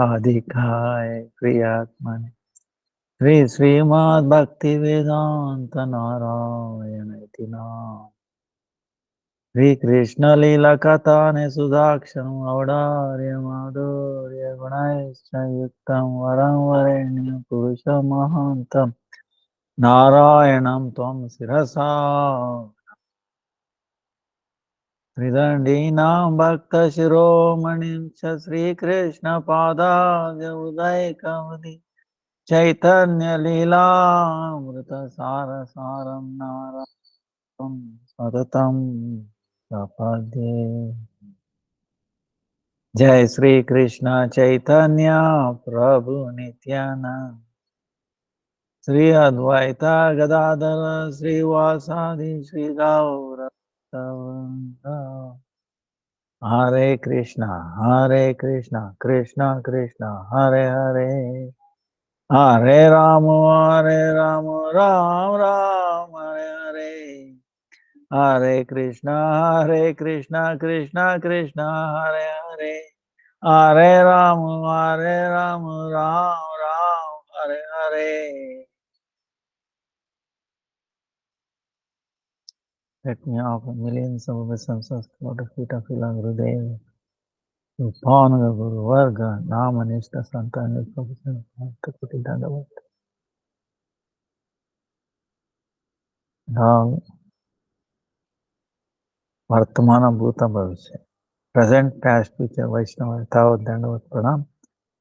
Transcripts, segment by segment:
अधिकाय प्रियात्मने श्री श्रीमद् भक्ति-वेदांत नारायण इति नाम श्री कृष्ण लीला कथाने सुधाक्षरम् औदार्य माधुर्य गुणैश्च युक्तं वरं वरेण्यं पुरुषं महान्तं नारायणं त्वं शिरसा त्रिदण्डीनां भक्तशिरोमणिं च श्रीकृष्णपादाब्ज उदयकमति चैतन्य लीलामृत सार सारं नारं सततं प्रपद्ये। जय श्री कृष्ण चैतन्य प्रभु नित्यानंद श्री अद्वैत गदाधर श्रीवासादि श्री गौर हरे Krishna Krishna Krishna Hare Hare Hare Ram Ram Ram Hare Hare Hare Krishna Krishna Krishna Hare Hare Hare Ram Ram Ram Hare Hare. Let me offer millions of obeisance for the feet of Ila Gurudev. Upon the Guru Varga, Nama Nishta Santana Profession of Bhakti-Vidanta Dandi Now, Vartamana Bhuta Bhavishya. Present, past, future, Vaishnava, Thavat, Dandavat, Pranam.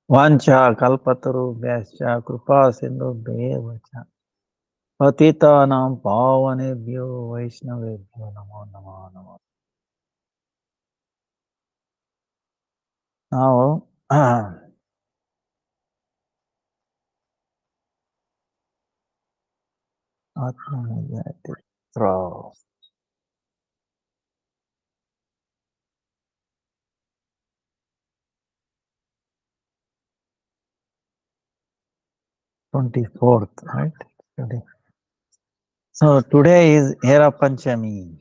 Vancha, Kalpataru, Vyascha, Krupa, Sindhu, Devacha. Patitanam, Pavanebhyo, Vaishnavebhyo, Namo, Namo, Namo. Now, Atmanajati, throw. 24th, right? Today. So today is Hera Panchami,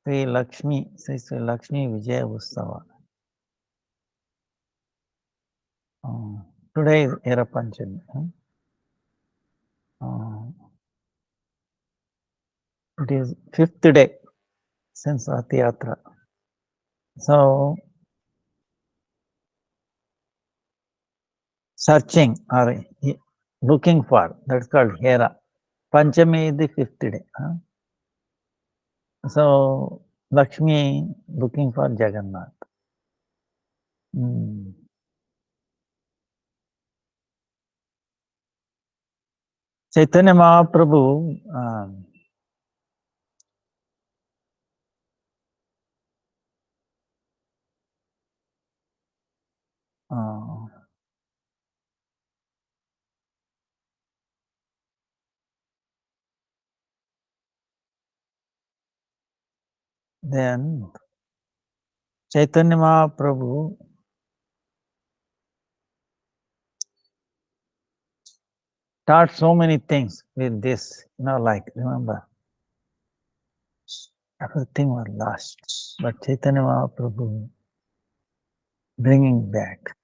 Sri Laxmi Vijaya Utsava. Today is Hera Panchami. It is 5th day since Rath Yatra. So searching or looking for, that's called Hera. Panchami is the 5th day. So Lakshmi looking for Jagannath. Chaitanya Mahaprabhu then Chaitanya Mahaprabhu taught so many things with this, like, remember, everything was lost. But Chaitanya Mahaprabhu bringing back.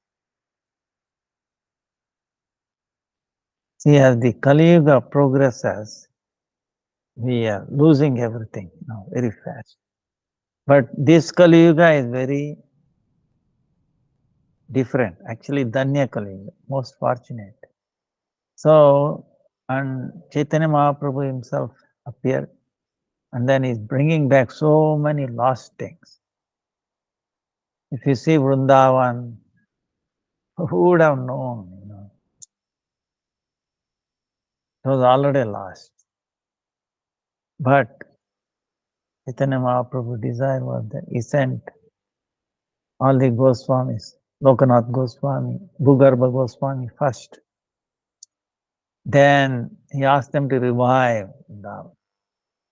See, as the Kali Yuga progresses, we are losing everything very fast. But this Kali Yuga is very different. Actually, Danya Kali Yuga, most fortunate. So, and Chaitanya Mahaprabhu himself appeared, and then he's bringing back so many lost things. If you see Vrindavan, who would have known? It was already lost. But Chaitanya Mahaprabhu's desire was that he sent all the Goswamis, Lokanath Goswami, Bhugarbha Goswami first. Then he asked them to revive Vrindavan.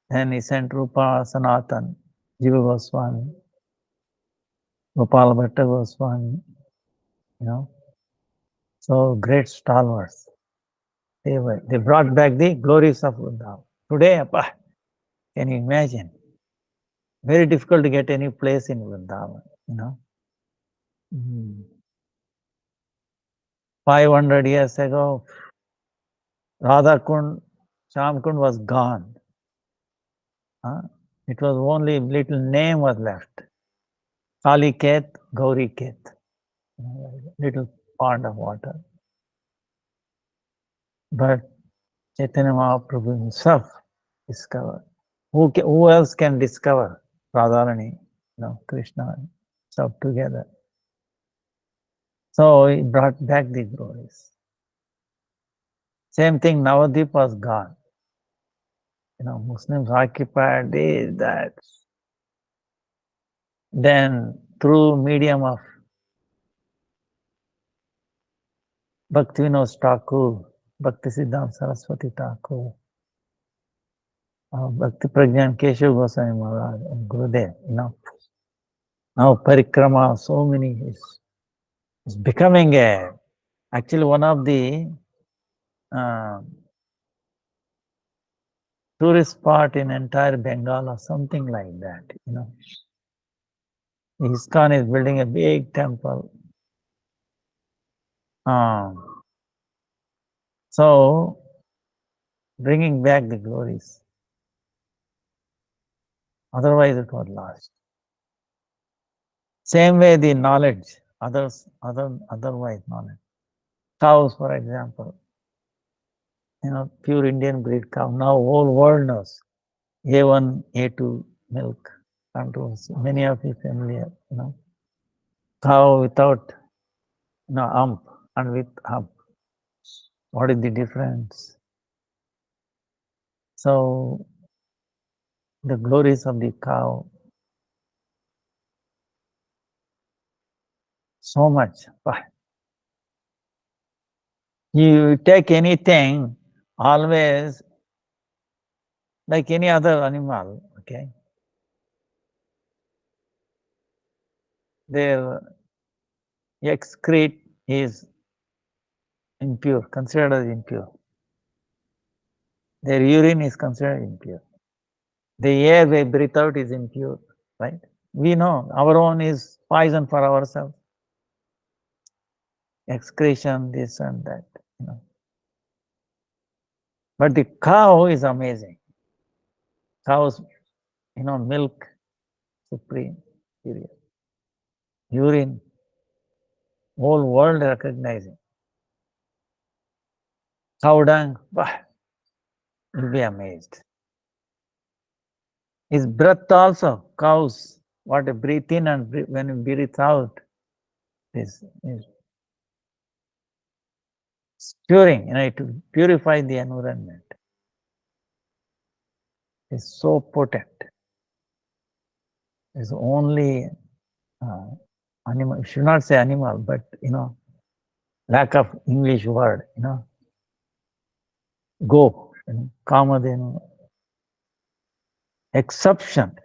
Then he sent Rupa Sanatan, Jiva Goswami, Gopal Bhatta Goswami, So great stalwarts. They brought back the glories of Vrindavan. Today, can you imagine? Very difficult to get any place in Vrindavan, 500 years ago, Radha Kund, Sham Kund was gone. It was only little name was left. Kali Ket, Gauri Ket. Little pond of water. But Chaitanya Mahaprabhu himself discovered. Who else can discover Radharani, Krishna, himself together? So he brought back the glories. Same thing, Navadvip was gone. Muslims occupied this, that. Then through medium of Bhakti-Vinod Thakur, Bhakti-Siddhanta Saraswati Thakur, Bhakti Prajnan Keshav Goswami Maharaj, and Gurudev, now Parikrama, so many is becoming actually one of the tourist spot in entire Bengal or something like that, ISKCON is building a big temple. So, bringing back the glories. Otherwise, it was lost. Same way, the knowledge, otherwise knowledge. Cows, for example, pure Indian breed cow. Now, whole world knows A1, A2 milk controls. Many of you familiar, Cow without hump and with hump. What is the difference? So, the glories of the cow, so much. You take anything, always like any other animal, okay? Their excrete is impure, considered as impure. Their urine is considered impure. The air they breathe out is impure, right? We know our own is poison for ourselves. Excretion, this and that, But the cow is amazing. Cow's, milk, supreme, superior. Urine, whole world recognizing. Cow dung, you'll be amazed. His breath also, cows, what they breathe in and when you breathe out, is curing, to purify the environment. It's so potent. It's only animal, you should not say animal, but lack of English word, go, Kamadhenu, exception,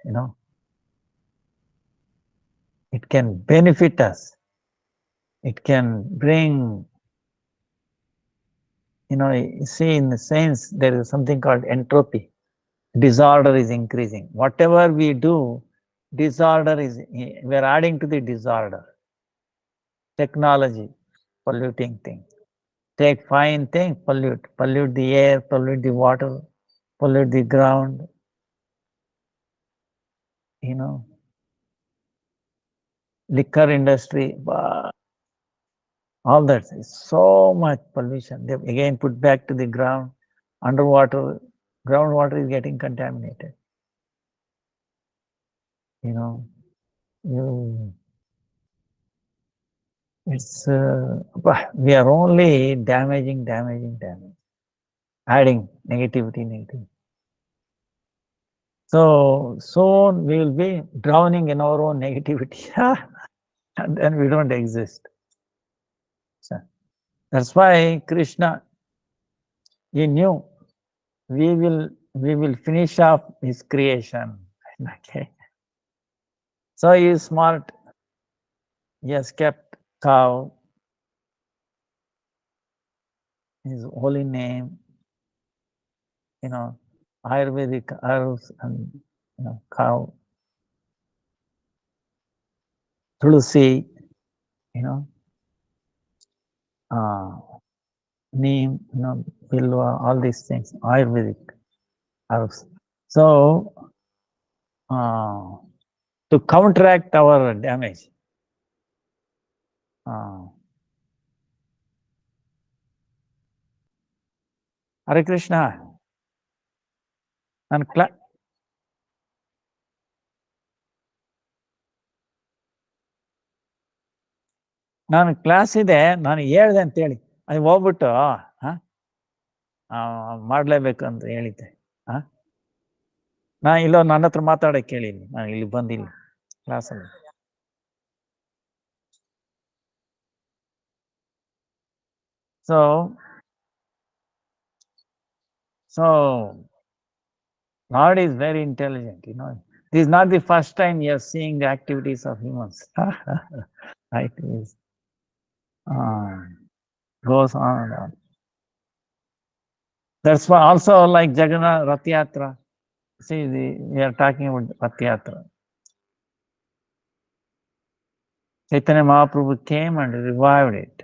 it can benefit us. It can bring, see in the sense there is something called entropy. Disorder is increasing. Whatever we do, disorder is, we are adding to the disorder. Technology, polluting thing. Take fine thing, pollute the air, pollute the water, pollute the ground, liquor industry, all that is so much pollution. They again put back to the ground, underwater, groundwater is getting contaminated. It's we are only damaging, adding negativity. So soon we will be drowning in our own negativity, and then we don't exist. So that's why Krishna, he knew we will finish off his creation. Okay. So he is smart. He has kept cow, his holy name, Ayurvedic herbs and cow, tulsi, neem, bilwa, all these things, Ayurvedic herbs. So, to counteract our damage, Hare Krishna, ನಾನು class ಇದೆ, ನಾನು ಹೇಳ್ದೆ ಅಂತೇಳಿ ಅದು ಹೋಗ್ಬಿಟ್ಟು ಮಾಡಲೇಬೇಕು ಅಂತ ಹೇಳಿದ್ದೆ. ನಾ ಇಲ್ಲೋ ನನ್ನ ಹತ್ರ ಮಾತಾಡಕ್ಕೆ ಕೇಳಿನಿ, ನಾನು ಇಲ್ಲಿ ಬಂದಿಲ್ಲ ಕ್ಲಾಸಲ್ಲಿ. So God is very intelligent, This is not the first time you are seeing the activities of humans. It is goes on and on. That's why also like Jagannath Rath Yatra. See, we are talking about Rath Yatra. Chaitanya Mahaprabhu came and revived it,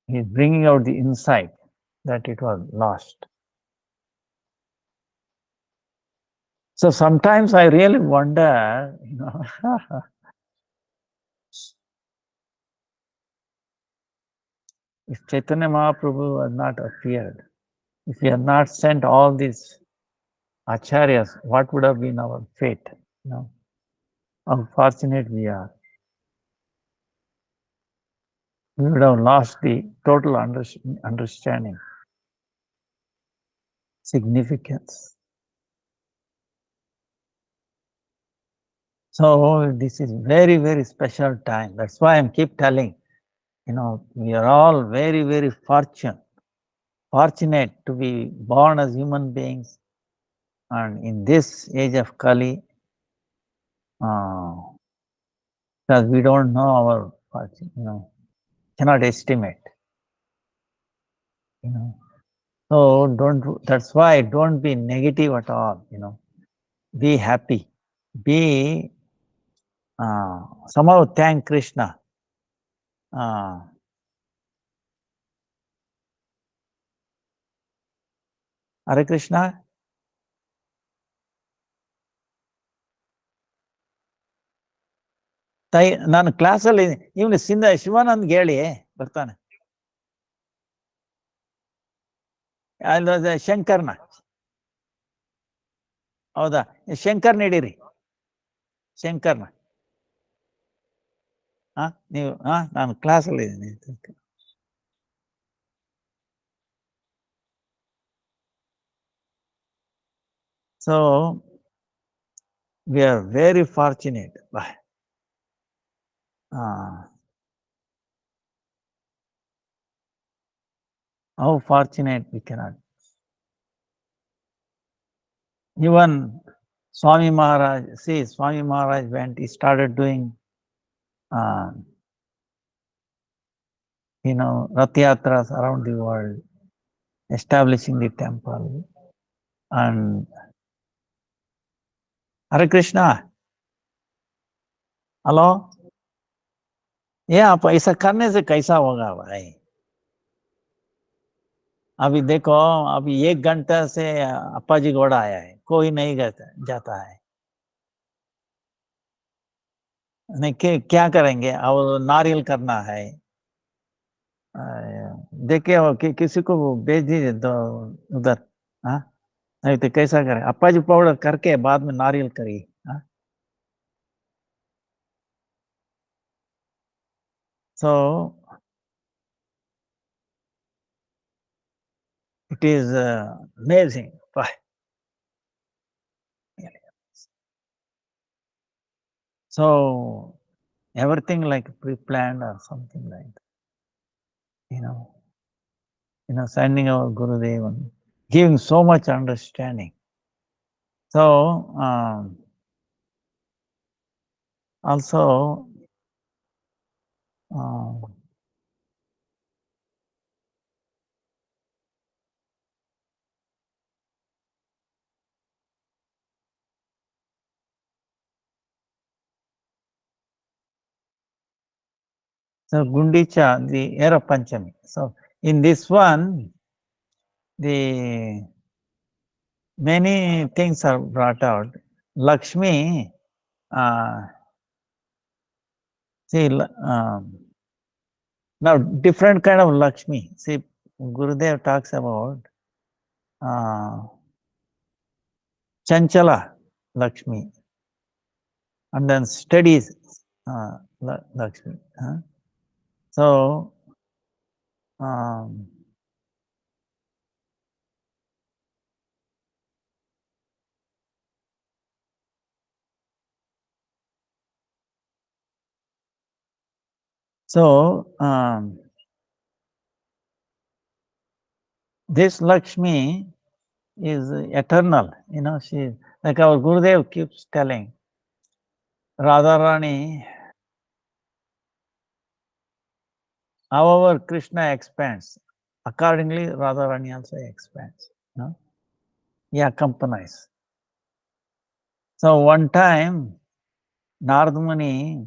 He's bringing out the insight that it was lost. So sometimes I really wonder, if Chaitanya Mahaprabhu had not appeared, if he had not sent all these acharyas, what would have been our fate? How fortunate we are. We would have lost the total understanding, significance. So this is very, very special time. That's why I keep telling, we are all very, very fortunate to be born as human beings, and in this age of Kali, because we don't know our fortune, cannot estimate, So that's why don't be negative at all, Be happy. Be somehow thank Krishna. Hare Krishna. ನಾನು ಕ್ಲಾಸಲ್ಲಿ ಇವನು ಶಿವಾನಂದ್ಗೆ ಹೇಳಿ ಬರ್ತಾನೆ. ಶಂಕರ್ನ, ಹೌದಾ? ಶಂಕರ್ನ ಹಿಡೀರಿ, ಶಂಕರ್ನ. ನೀವು ನಾನು ಕ್ಲಾಸಲ್ಲಿ ಇದ್ದೀನಿ. So we are very fortunate. How fortunate we cannot. Even Swami Maharaj, Swami Maharaj went, he started doing, Rath Yatras around the world, establishing the temple. And Hare Krishna. Hello, आप ऐसा करने से कैसा होगा भाई? अभी देखो, अभी 1 घंटा से अप्पा जी घोड़ा आया है, कोई नहीं जाता है। नहीं, क्या करेंगे? अब नारियल करना है, देखिए किसी को भेज दीजिए तो उधर। नहीं तो कैसा करें? अप्पा जी पाउडर करके बाद में नारियल करिए। So it is amazing. So everything like pre-planned or something like that, sending our Gurudev and giving so much understanding. So also So Gundicha, the Hera Panchami. So in this one, the many things are brought out. Laxmi, see, now different kind of Laxmi. See, Gurudev talks about Chanchala Laxmi and then studies Laxmi. So, this Lakshmi is eternal. You know, she, like our Gurudev keeps telling, Radharani, however Krishna expands, accordingly Radharani also expands. You know? He accompanies. So one time, Narad Muni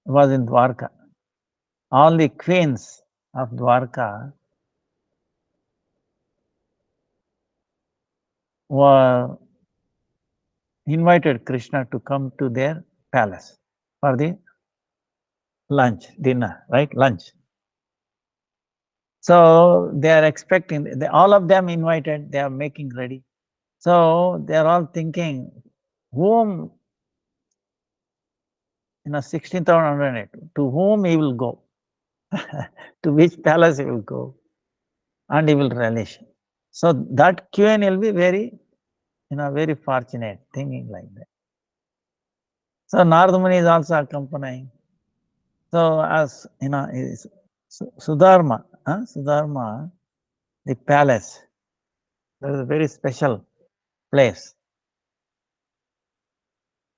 was in Dwarka. All the queens of Dwarka were invited Krishna to come to their palace for the lunch, dinner, right? Lunch. So they are expecting, all of them invited, they are making ready. So they are all thinking, whom, 16,108, to whom he will go, to which palace he will go, and he will relish. So that queen will be very, very fortunate, thinking like that. So Narad Muni is also accompanying. So as is Sudharma, the palace, there is a very special place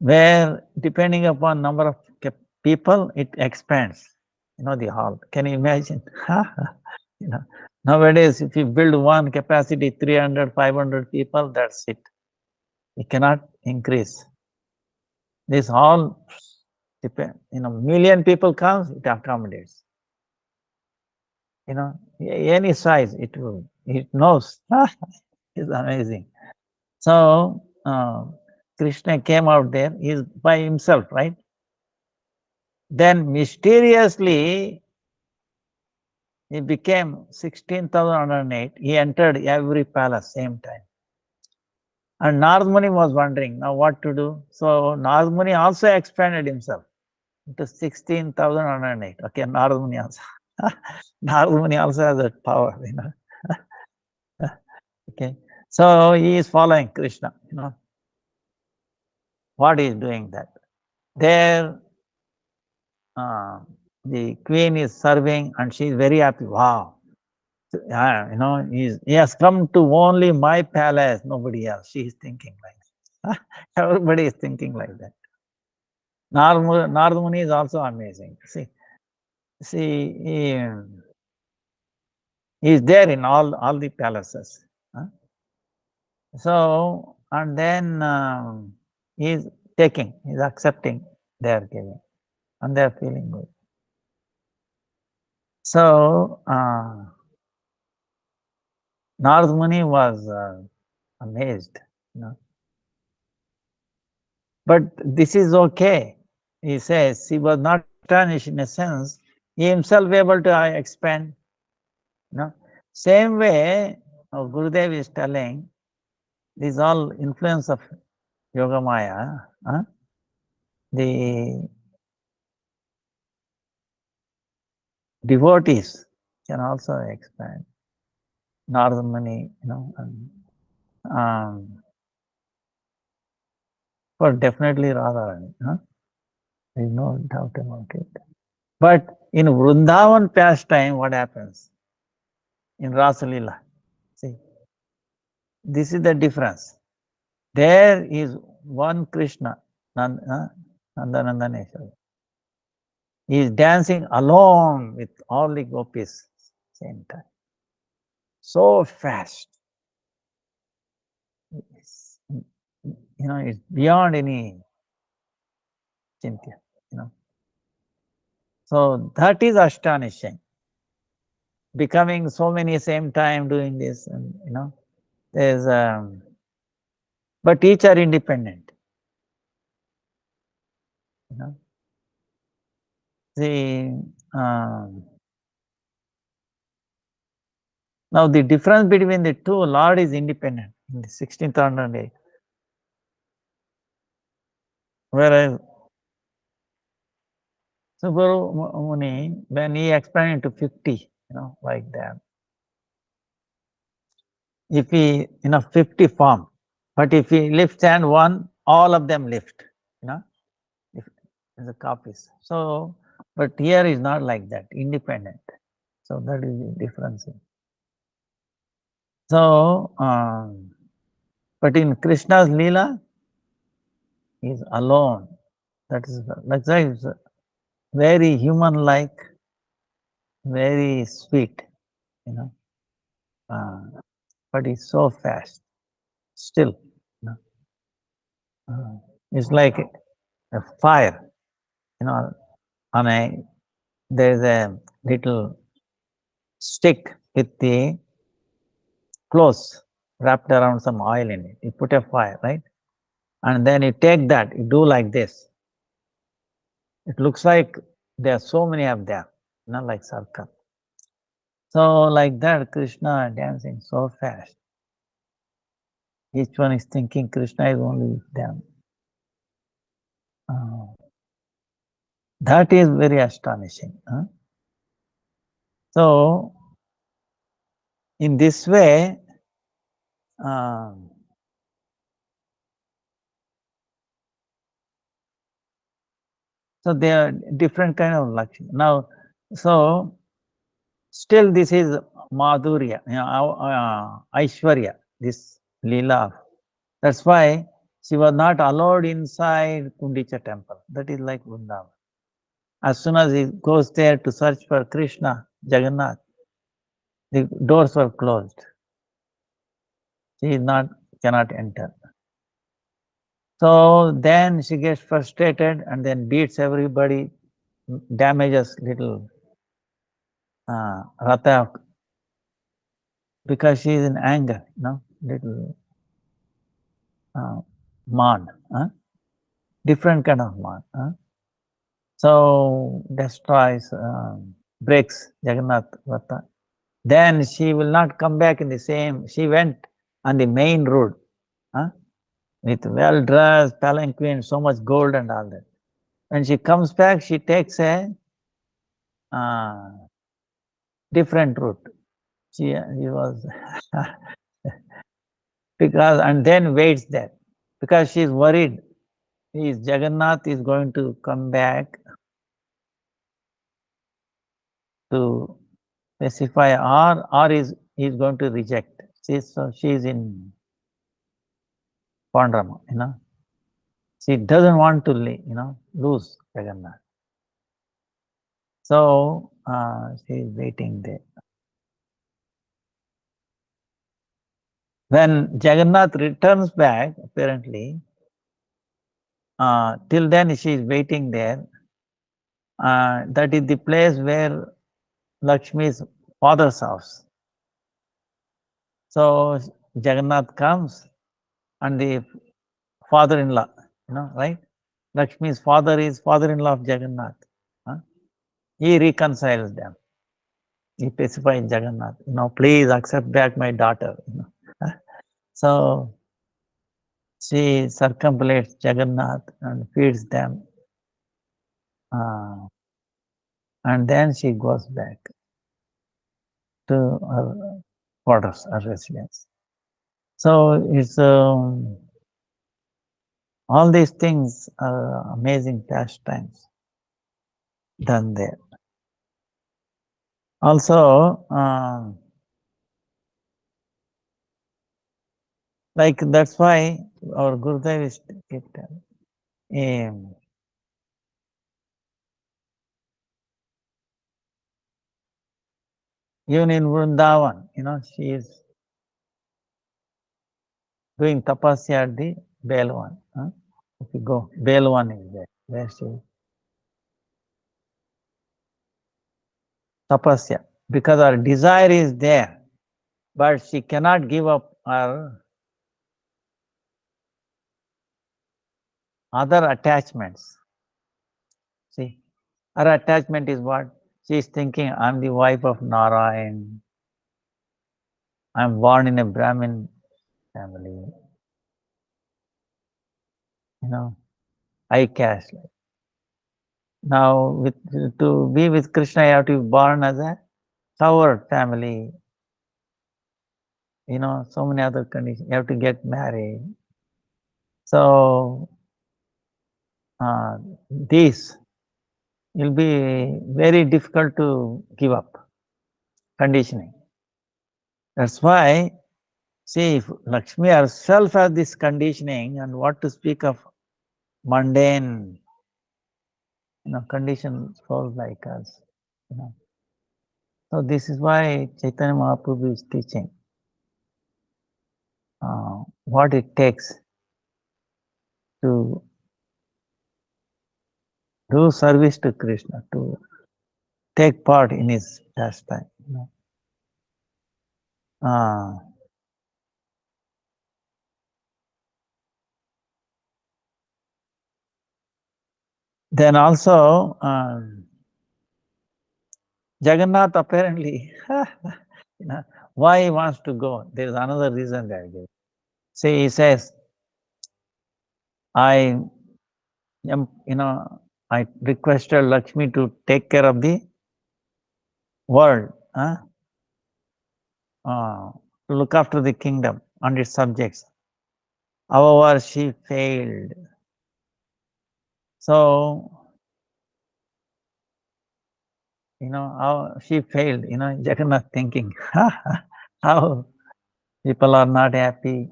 where depending upon number of people, it expands, the hall. Can you imagine? Nowadays, if you build one capacity, 300, 500 people, that's it. It cannot increase. This hall, million people comes, it accommodates. Any size, it knows. It's amazing. So, Krishna came out there, he's by himself, right? Then mysteriously, he became 16,108. He entered every palace same time. And Narad Muni was wondering now what to do. So Narad Muni also expanded himself to 16,108. Okay, Narad Muni also. Narad Muni also has that power, Okay. So he is following Krishna, What he is doing that. There, the queen is serving and she is very happy. Wow. He has come to only my palace, nobody else. She is thinking like that. Everybody is thinking like that. Narad Muni is also amazing. See, he is there in all the palaces. So, and then he is accepting their giving, and they are feeling good. So, Narad Muni was amazed, But this is okay. He says he was not astonished in a sense. He himself able to expand. Same way, Gurudev is telling, this is all influence of Yoga Maya. The devotees can also expand. Narad Muni, for definitely Radharani. There is no doubt about it. But in Vrindavan pastime, what happens? In Rasalila, see, this is the difference. There is one Krishna, Nandanandaneshwara. He is dancing alone with all the gopis same time. So fast. It's beyond any Chintya. So that is astonishing. Becoming so many same time doing this, and there's but each are independent. See, now the difference between the two, Lord is independent in the 16th order, whereas so Guru Muni, when he explained to 50, like that, if he, 50 form, but if he lifts hand one, all of them lift, if the copies. So, but here is not like that, independent. So that is the difference. So, but in Krishna's Leela, he is alone. That's why it's very human-like, very sweet, but he's so fast. Still, it's like a fire, on there's a little stick with the clothes wrapped around some oil in it. You put a fire, right? And then you take that, you do like this. It looks like there are so many of them, not like circle. So like that, Krishna dancing so fast. Each one is thinking Krishna is only with them. That is very astonishing. So, in this way, so there are different kind of Lakshmi. Now, so still this is Madhurya, Aishwarya, this Leela. That's why she was not allowed inside Kundicha temple. That is like Vrindavan. As soon as he goes there to search for Krishna, Jagannath, the doors were closed. She cannot enter. So then she gets frustrated and then beats everybody, damages little Ratha, because she is in anger, little man, different kind of man. So destroys, breaks Jagannath Ratha. Then she will not come back in the same, she went on the main road, with well dressed, palanquin, so much gold and all that. When she comes back, she takes a different route. She was because, and then waits there because she is worried. Jagannath is going to come back to specify, or is going to reject. So she is in Pandrama, She doesn't want to lose Jagannath. So she is waiting there. When Jagannath returns back, apparently, till then she is waiting there. That is the place where Lakshmi's father's house. So Jagannath comes and the father-in-law, right? Lakshmi's father is father-in-law of Jagannath. He reconciles them. He pacifies Jagannath, please accept back my daughter. So she circumambulates Jagannath and feeds them. And then she goes back to her quarters, her residence. So it's all these things are amazing pastimes done there. Also, like that's why our Gurudev is even in Vrindavan, she is doing tapasya at the Belwan. If you go, Belwan is there. Where she tapasya, because her desire is there, but she cannot give up her other attachments. See, her attachment is what? She is thinking, I'm the wife of Narayan, I'm born in a Brahmin family, high caste. Now, to be with Krishna, you have to be born as a Tower family, so many other conditions. You have to get married. So, this will be very difficult to give up, conditioning. That's why, see, if Laxmi herself has this conditioning, and what to speak of mundane, conditioned souls like us, So this is why Chaitanya Mahaprabhu is teaching what it takes to do service to Krishna, to take part in his pastime. Then also, Jagannath apparently, why he wants to go? There is another reason that I give. See, he says, I am, I requested Laxmi to take care of the world, to look after the kingdom and its subjects. However, she failed. So, how she failed, Jagannath thinking, how people are not happy,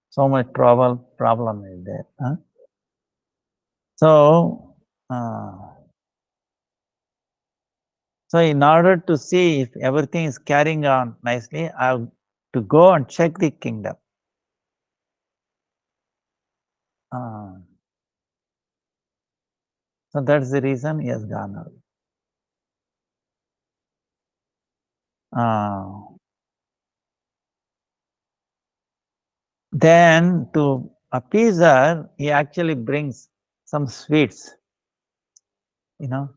so much problem is there. So, so in order to see if everything is carrying on nicely, I have to go and check the kingdom. So that's the reason he has gone out. Then to appease her, he actually brings some sweets, like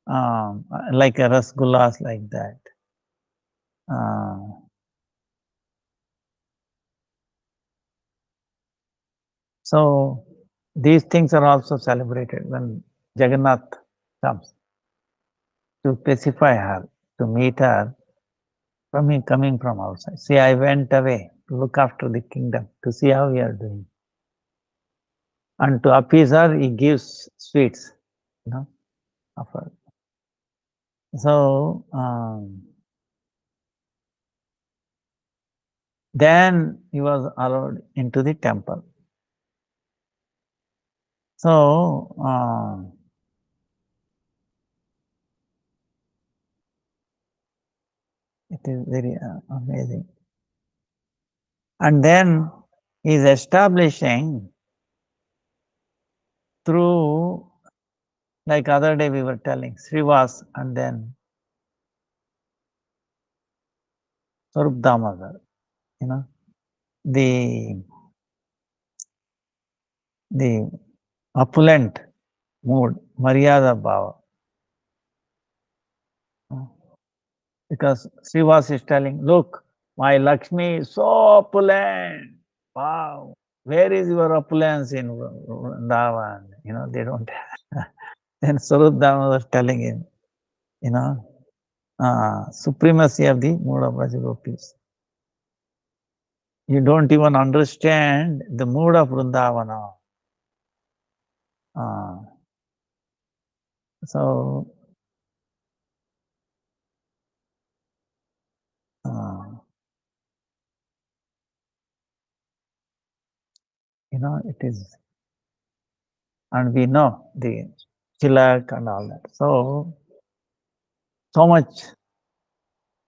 a rasgullas like that. So these things are also celebrated when Jagannath comes to pacify her, to meet her from him coming from outside. See, I went away to look after the kingdom, to see how we are doing. And to appease her, he gives sweets, of her. So, then he was allowed into the temple. So, it is very amazing. And then he is establishing through, like other day we were telling, Srivas and then Swarup Damodar, the opulent mood, Maryada Bhava. Because Srivas is telling, look, my Laxmi is so opulent. Wow. Where is your opulence in Vrindavan? They don't have. Then Swarup Damodar was telling him, supremacy of the mood of Brajagopis. You don't even understand the mood of Vrindavana. So, it is, and we know the Chilak and all that. So much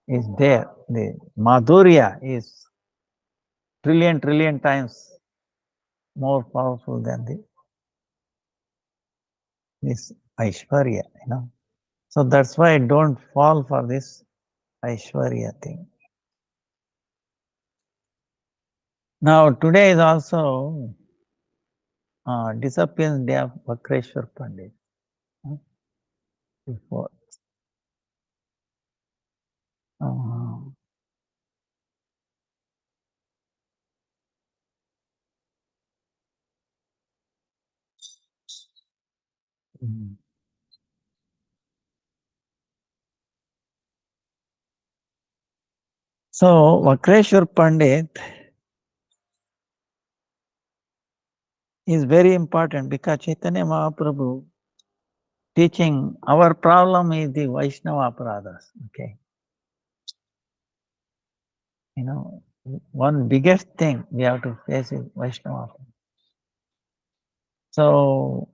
is there. The Madhurya is trillion times more powerful than this Aishwarya, So that's why don't fall for this Aishwarya thing. Now today is also disappearance day of Vakreshwar Pandit. Before. So Vakreshwar Pandit is very important because Chaitanya Mahaprabhu teaching our problem is the Vaishnava Aparadas. Okay. You know, one biggest thing we have to face is Vaishnava. So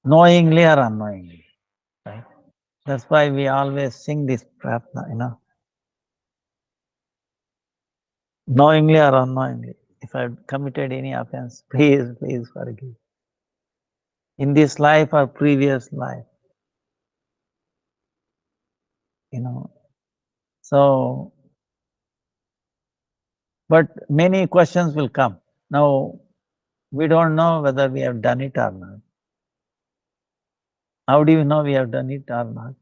knowingly or unknowingly, right? That's why we always sing this prarthana, you know. Knowingly or unknowingly. If I've committed any offense, please forgive. In this life or previous life, you know. So, but many questions will come. Now, we don't know whether we have done it or not. How do you know we have done it or not?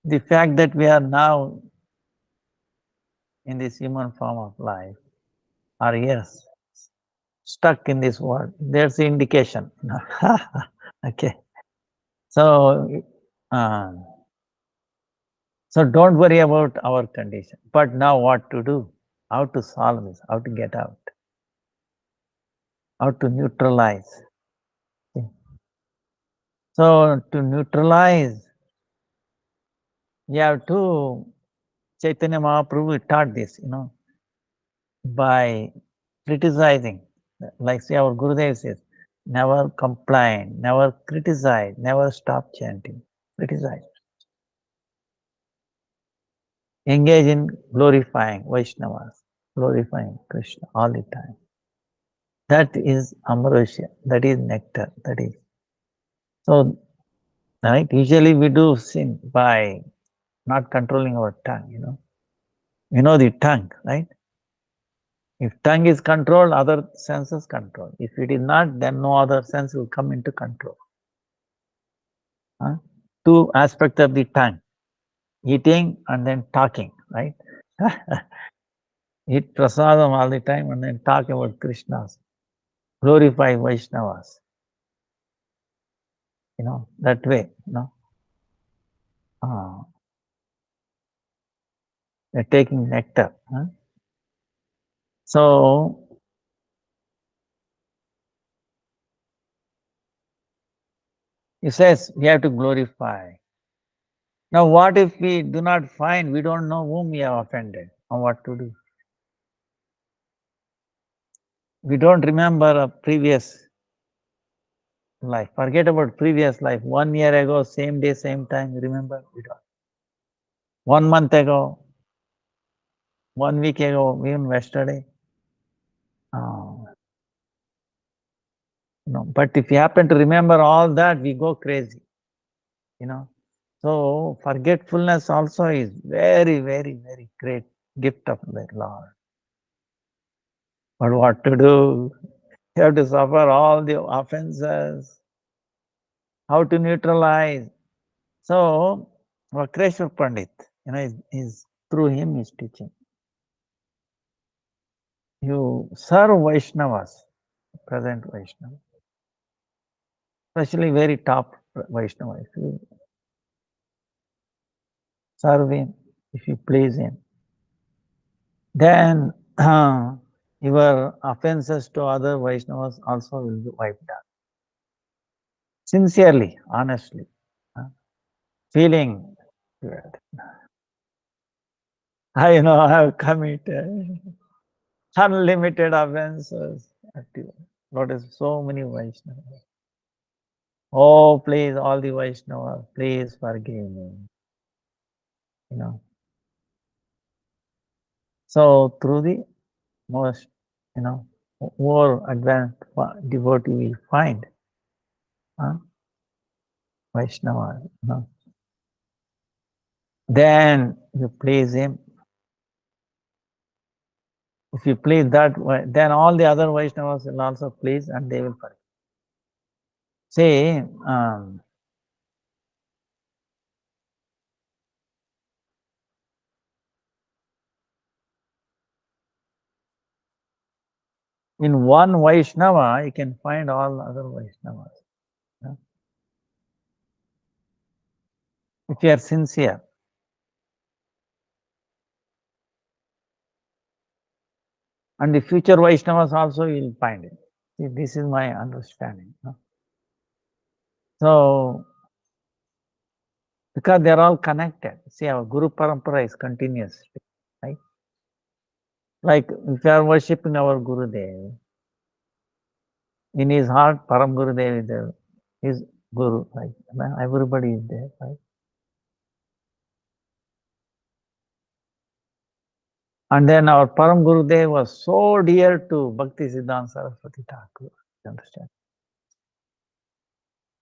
The fact that we are now in this human form of life, or yes, stuck in this world, there's the indication. Okay. So, so don't worry about our condition. But now what to do? How to solve this? How to get out? How to neutralize? So to neutralize, you have to, Chaitanya Mahaprabhu taught this, you know, by criticizing. Like say our Gurudev says, never complain, never criticize, never stop chanting. Criticize. Engage in glorifying Vaishnavas, glorifying Krishna all the time. That is Amarosya, that is nectar, that is. So, right, usually we do sin by not controlling our tongue, you know. You know the tongue, right? If tongue is controlled, other senses control. If it is not, then no other sense will come into control. Huh? Two aspects of the tongue, eating and then talking, right? Eat prasadam all the time and then talk about Krishnas, glorify Vaishnavas. You know, that way, you know. They're taking nectar. Huh? So, he says we have to glorify. Now, what if we do not find, we don't know whom we have offended and what to do? We don't remember a previous life. Forget about previous life. 1 year ago, same day, same time, remember? We don't. 1 month ago, 1 week ago, even yesterday. No. But if you happen to remember all that, we go crazy. You know. So forgetfulness also is very, very, very great gift of the Lord. But what to do? You have to suffer all the offenses. How to neutralize? So Vakreshwar Pandit, you know, is through him is teaching. You serve Vaishnavas, present Vaishnavas, especially very top Vaishnava. If you serve him, if you please him, then your offenses to other Vaishnavas also will be wiped out. Sincerely, honestly, feeling good. I know I have committed unlimited offenses. Notice so many Vaishnavas. Oh, please, all the Vaishnavas, please forgive me. You know. So through the most, you know, more advanced devotee we find, Vaishnava. Then you please him. If you please that, then all the other Vaishnavas will also please and they will forgive. See, in one Vaishnava, you can find all other Vaishnavas. If you are sincere. And the future Vaishnavas also you will find it. See, this is my understanding. So, because they are all connected. See, our Guru Parampara is continuous, right? Like if you are worshipping our Gurudev, in his heart, Param Gurudev is there, his Guru, right? Everybody is there, right? And then our Param Gurudev was so dear to Bhakti-Vidanta Saraswati Thakur. You understand?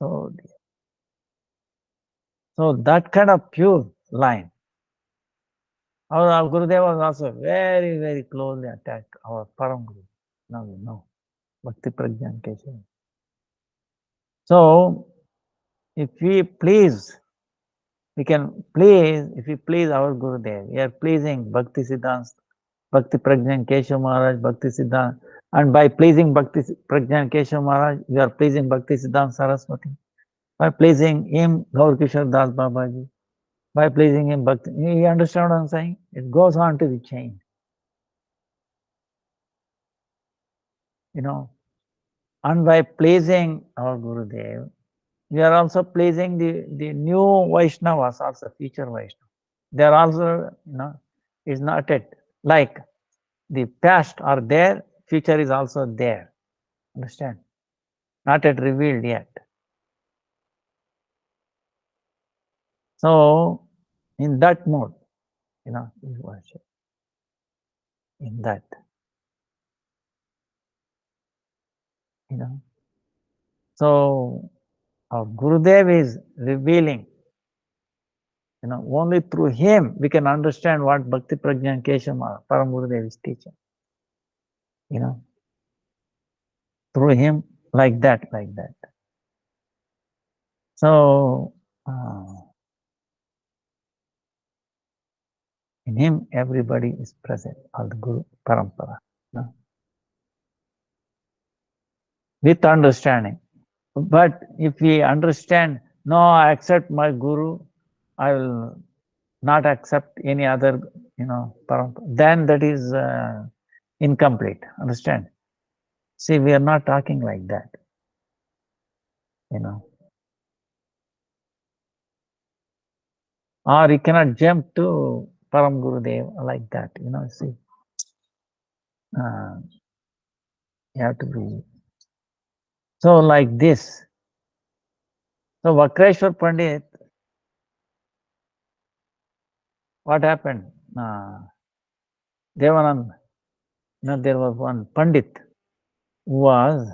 So dear. So that kind of pure line. Our Gurudev was also very, very closely attached to our Param Guru. Now you know. Bhakti Prajnan Keshav. So if we please, we can please, if we please our Gurudev, we are pleasing Bhakti Siddhanta, Bhakti Prajnan Keshav Maharaj, Bhakti Siddhanta, and by pleasing Bhakti Prajnan Keshav Maharaj, we are pleasing Bhakti Siddhanta Saraswati. By pleasing him, Gaur Kishore Das Babaji. By pleasing him, Bhakti. You understand what I'm saying? It goes on to the chain. You know, and by pleasing our Gurudev, we are also pleasing the new Vaishnavas, also future Vaishnavas. They are also, is not it. Like the past are there, future is also there. Understand? Not yet revealed yet. So, in that mode, we worship. In that, So, our Gurudev is revealing. Only through him we can understand what Bhakti Prajnan Keshav Param Gurudev is teaching. Through him, like that. So, in him, everybody is present, all the Guru Parampara. With understanding. But if we understand, no, I accept my Guru, I will not accept any other, Parampara, then that is incomplete. Understand? See, we are not talking like that. Or you cannot jump to Param Gurudev like that, see. You have to be. So like this. So Vakreshwar Pandit, what happened? Devanand, there was one Pandit who was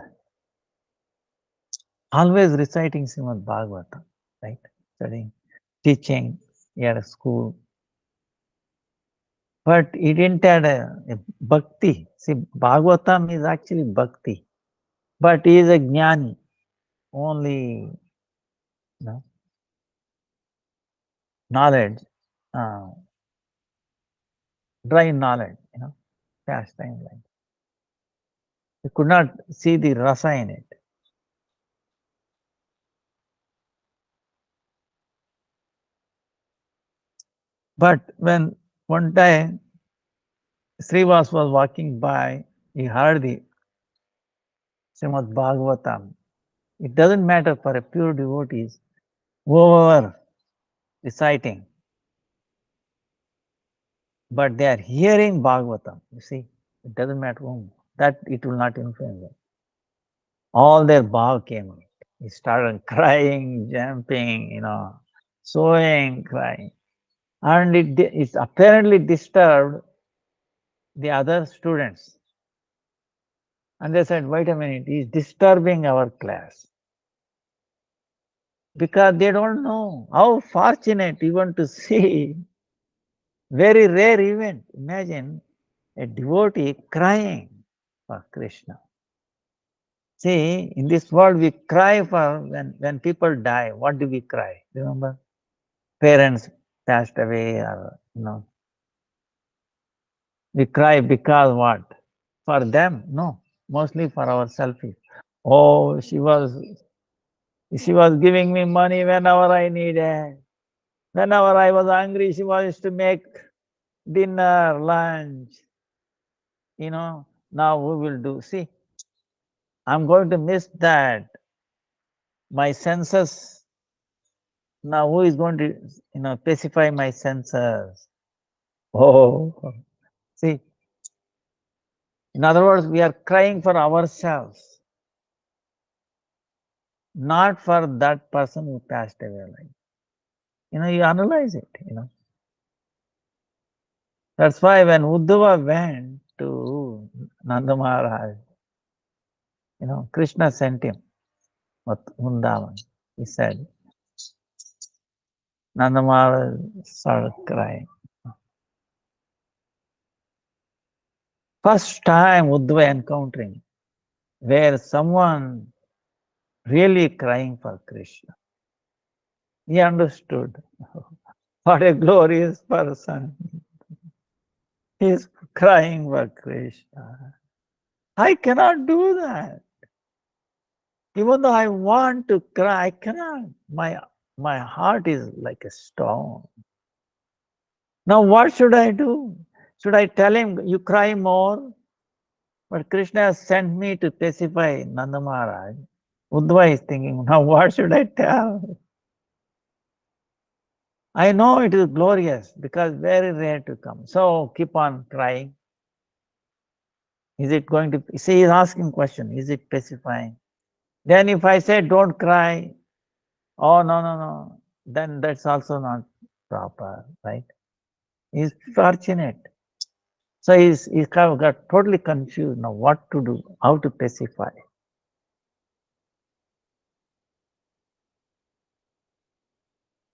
always reciting Srimad Bhagavatam, right? Studying, teaching, he had a school. But he didn't have a bhakti. See, Bhagavatam is actually bhakti. But he is a jnani. Only knowledge, dry knowledge, pastime like. You could not see the rasa in it. But when one day Srivas was walking by, he heard the Srimad Bhagavatam. It doesn't matter for a pure devotees, whoever reciting, but they are hearing Bhagavatam. You see, it doesn't matter whom. That it will not influence them. All their bhav came out. He started crying, jumping, sewing, crying. And it apparently disturbed the other students. And they said, wait a minute, he's disturbing our class. because they don't know how fortunate even to see very rare event. Imagine a devotee crying for Krishna. See, in this world we cry for when people die. What do we cry? Remember? Parents passed away, or we cry because what? For them? No, mostly for ourselves. Oh, she was giving me money whenever I needed. Whenever I was hungry, she was to make dinner, lunch. Now who will do? See, I'm going to miss that. My senses. Now who is going to, pacify my senses? Oh, see. In other words, we are crying for ourselves, not for that person who passed away. You analyze it. That's why when Uddhava went to Nanda Maharaj, Krishna sent him with Vrindavan. He said, Nanda Maharaj started crying. First time Uddhava encountering where someone really crying for Krishna. He understood what a glorious person. He is crying for Krishna. I cannot do that. Even though I want to cry, I cannot. My heart is like a stone. Now what should I do? Should I tell him, you cry more? But Krishna has sent me to pacify Nanda Maharaj. Uddhava is thinking, now what should I tell? I know it is glorious because very rare to come. So keep on crying. Is it going to, see, he's asking question, is it pacifying? Then if I say don't cry, oh no, then that's also not proper, right? He's fortunate. So he's got totally confused now what to do, how to pacify.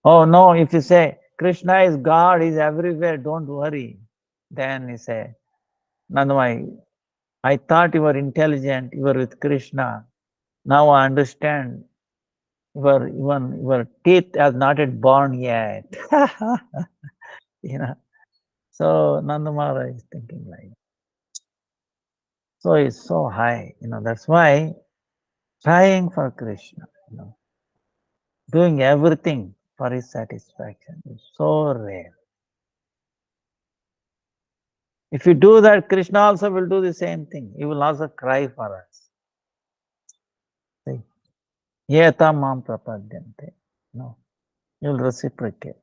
Oh no, if you say Krishna is God, he's everywhere, don't worry. Then he say, Nandamai, I thought you were intelligent, you were with Krishna. Now I understand your teeth has not yet born yet. you know. So Nanda Maharaj is thinking like, so it's so high, that's why trying for Krishna, doing everything for his satisfaction is so rare. If you do that, Krishna also will do the same thing. He will also cry for us. See, Yeta mam prapadyante. No, he will reciprocate.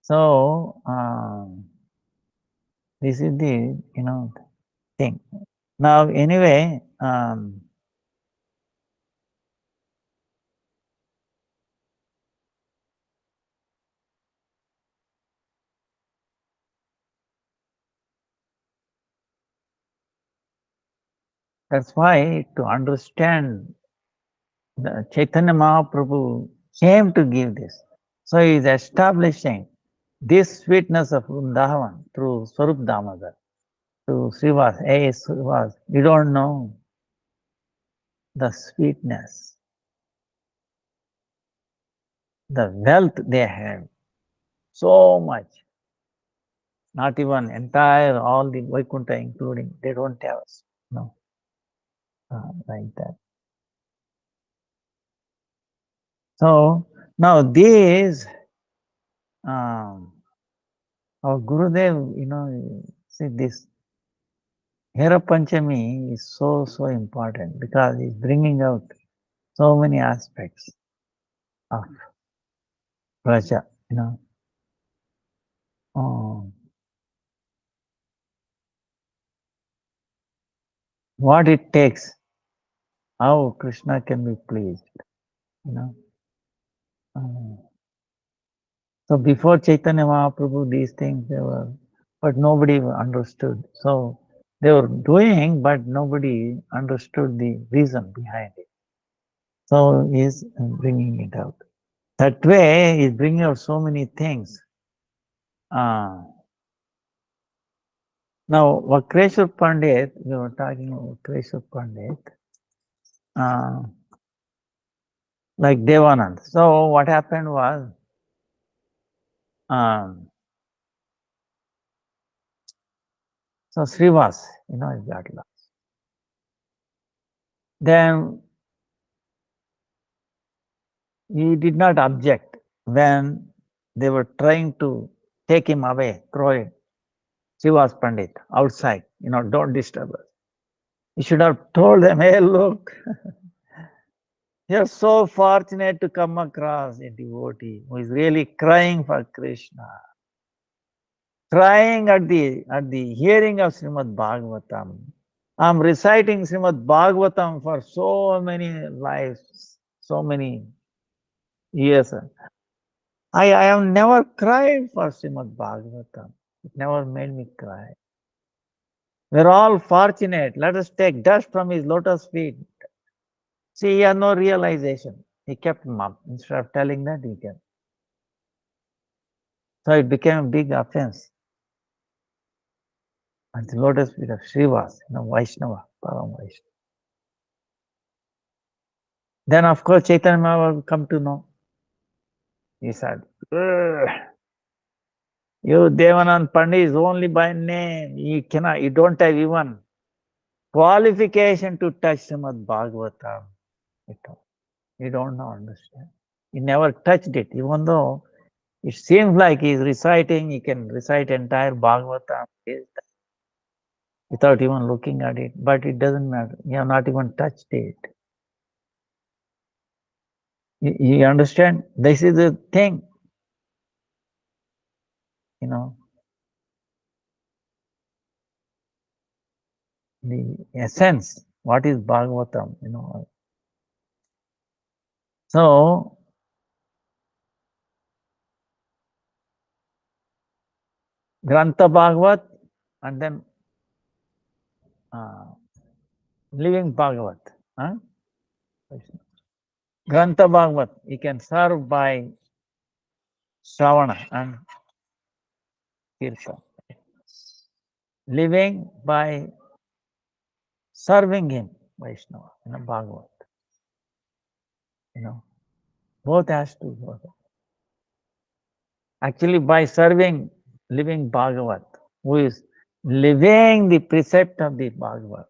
So this is the thing. Now anyway, that's why to understand the Chaitanya Mahaprabhu came to give this. So he is establishing this sweetness of Vrindavan through Swarup Damodar, through Srivas. Hey Srivas, you don't know the sweetness, the wealth they have, so much. Not even entire, all the Vaikuntha including, they don't have us. No, like that. So now these, our Gurudev, see this Hera Panchami is so important because it's bringing out so many aspects of Raja, what it takes, how Krishna can be pleased, you know. So before Chaitanya Mahaprabhu, these things they were, but nobody understood. So They were doing, but nobody understood the reason behind it. So he's bringing it out. That way, he's bringing out so many things. Now, Vakreshwar Pandit, we were talking about Vakreshwar Pandit, like Devanand. So what happened was, so Srivas, he got lost. Then he did not object when they were trying to take him away, throw it. Srivas Pandit outside, don't disturb us. He should have told them, hey, look, you're so fortunate to come across a devotee who is really crying for Krishna, crying at the hearing of Srimad Bhagavatam. I'm reciting Srimad Bhagavatam for so many lives, so many years. I have never cried for Srimad Bhagavatam. It never made me cry. We're all fortunate. Let us take dust from his lotus feet. See, he had no realization. He kept mum. Instead of telling that, he kept. So it became a big offense. At the lotus feet of Srivas, Vaishnava, Param Vaishnava. Then, of course, Chaitanya Mahaprabhu would come to know. He said, you Devanand Pandit is only by name. You don't have even qualification to touch Srimad Bhagavatam. You don't know, understand. He never touched it, even though it seems like he is reciting, he can recite entire Bhagavatam without even looking at it, but it doesn't matter. You have not even touched it. You understand? This is the thing, the essence. What is Bhagavatam? So, Grantha Bhagavat and then living Bhagavat. Grantha Bhagavat, you can serve by Shravana and Kirtan. Living by serving him, Vaishnava, Bhagavat. Both has to go. Actually, by serving living Bhagavat, who is living the precept of the Bhagavat,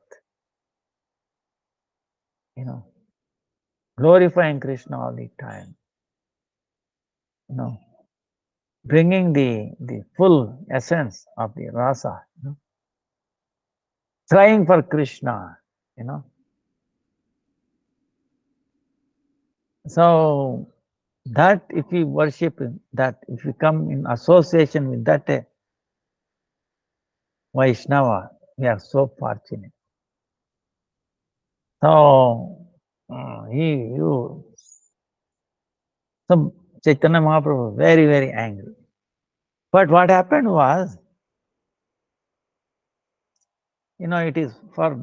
glorifying Krishna all the time, bringing the full essence of the rasa, trying for Krishna, So that if we worship him, that if we come in association with that Vaishnava, we are so fortunate. So so Chaitanya Mahaprabhu was very, very angry. But what happened was, it is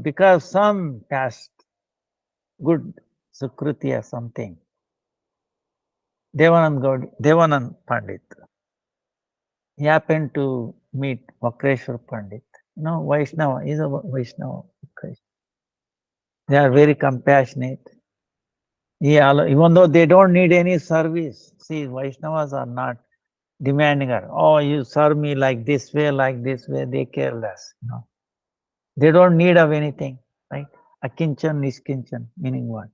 because some caste, good Sukruti or something, Devanand Pandit, he happened to meet Vakreshwar Pandit. Vaishnava is a Vaishnava. They are very compassionate. Even though they don't need any service. See, Vaishnavas are not demanding her. Oh, you serve me like this way. They care less. They don't need of anything, right? Akinchan, Nishkinchan, meaning what?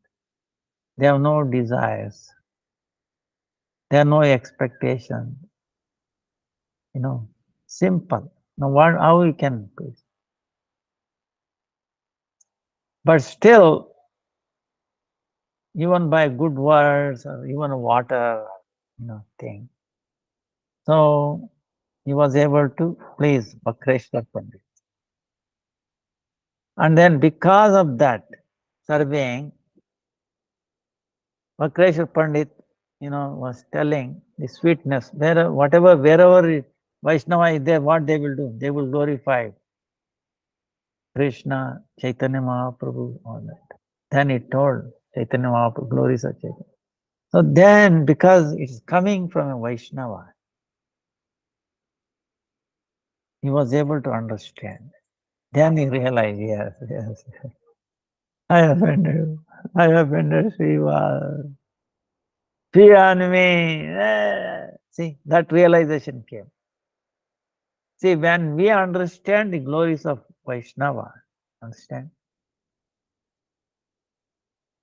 They have no desires. They have no expectation. Simple. Now, how we can do it? But still, even by good words or even water, thing. So he was able to please Vakreshwar Pandit. And then because of that serving, Vakreshwar Pandit, was telling the sweetness, wherever Vaishnava is there, what they will do? They will glorify Krishna, Chaitanya Mahaprabhu, all that. Then it told Chaitanya Mahaprabhu, glories of Chaitanya. So then, because it's coming from a Vaishnava, he was able to understand. Then he realized, yes, yes, I offended, I offended Shiva. She on me. See, that realization came. See, when we understand the glories of Vaishnava, understand,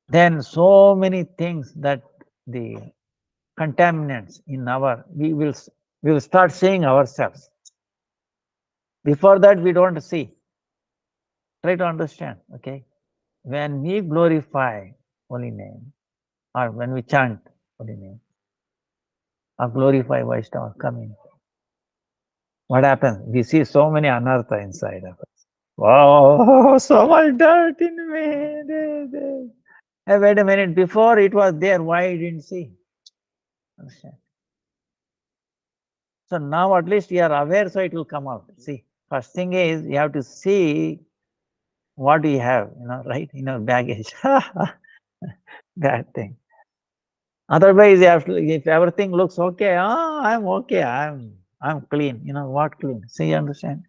then so many things that the contaminants in our, we will start seeing ourselves. Before that, we don't see. Try to understand, okay? When we glorify holy name, or when we chant holy name, or glorify Vaishnava coming, what happens? We see so many anartha inside of us. Wow, so much dirt in me. Hey, wait a minute, before it was there, why you didn't see? Understand? So now at least you are aware, so it will come out. See, first thing is you have to see what you have, right? Baggage. That thing. Otherwise, you have to, if everything looks okay, I'm okay, I'm clean. What clean? See, you understand?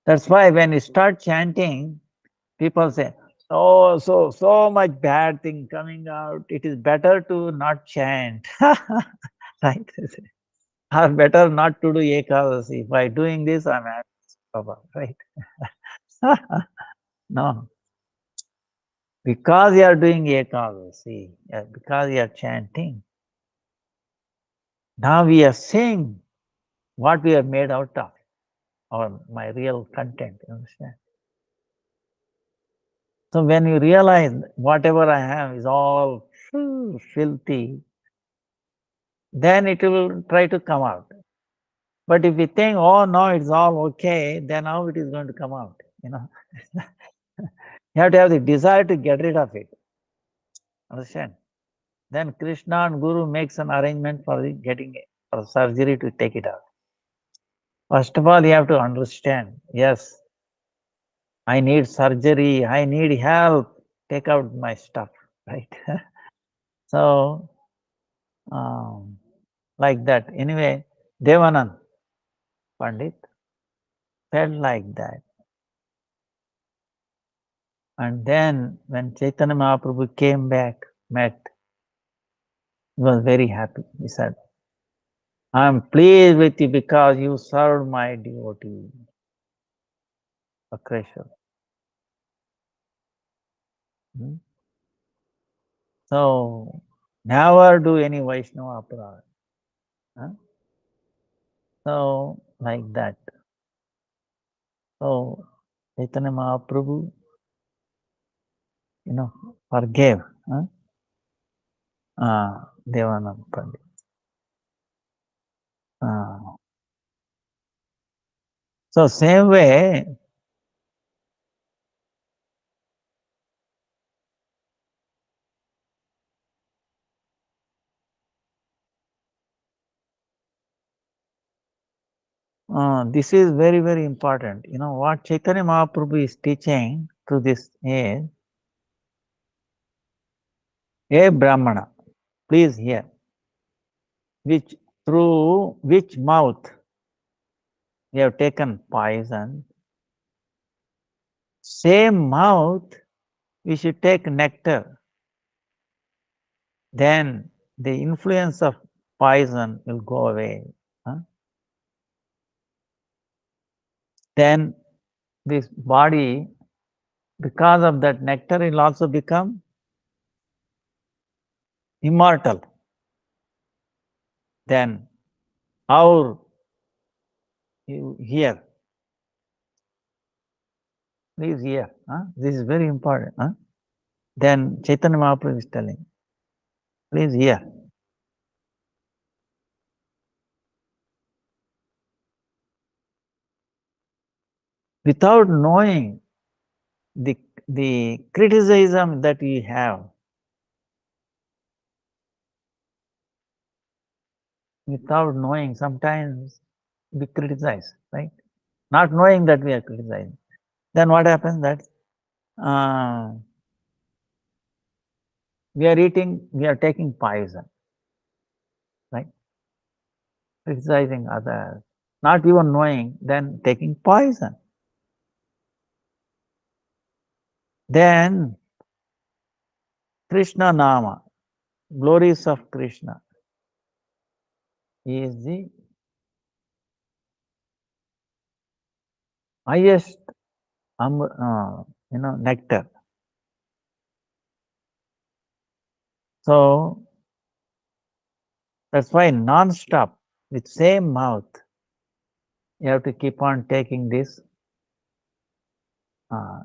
That's why when you start chanting, people say, oh, so much bad thing coming out. It is better to not chant. Right? Or better not to do Ekadasi. By doing this, I'm happy. Right? No. Because you are doing Ekadasi, because you are chanting, now we are seeing what we are made out of, or my real content, you understand? So when you realize whatever I have is all filthy, then it will try to come out. But if you think, oh no, it's all okay, then how it is going to come out? You have to have the desire to get rid of it. Understand? Then Krishna and Guru makes an arrangement for for surgery to take it out. First of all, you have to understand, yes, I need surgery, I need help, take out my stuff, right? So, like that. Anyway, Devanand Pandit felt like that. And then when Chaitanya Mahaprabhu came back, met, he was very happy. He said, I'm pleased with you because you served my devotee, Akreshwar. So, never do any Vaishnava aparad. So, like that. So, Chaitanya Mahaprabhu, forgave Devanand Pandit. So, same way, this is very, very important. What Chaitanya Mahaprabhu is teaching to this is, a Brahmana, please hear, through which mouth you have taken poison, same mouth we should take nectar. Then the influence of poison will go away. Then this body, because of that nectar, will also become immortal. Then how you hear? Please hear. This is very important. Then Chaitanya Mahaprabhu is telling, please hear. Without knowing the criticism that we have, without knowing, sometimes we criticize, right? Not knowing that we are criticizing. Then what happens that uh, we are taking poison, right? Criticizing others, not even knowing, then taking poison. Then Krishna Nama, glories of Krishna, is the highest nectar. So that's why non-stop with same mouth you have to keep on taking this uh,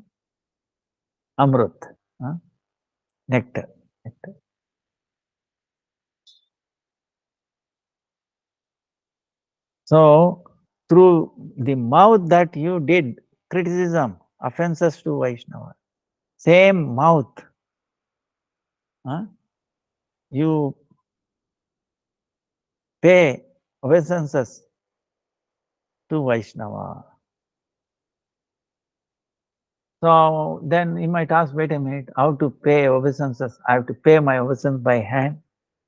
amrut, uh, nectar, nectar. So through the mouth that you did criticism, offenses to Vaishnava, same mouth, uh, you pay obeisances to Vaishnava. So then you might ask, wait a minute, how to pay obeisances? I have to pay my obeisance by hand,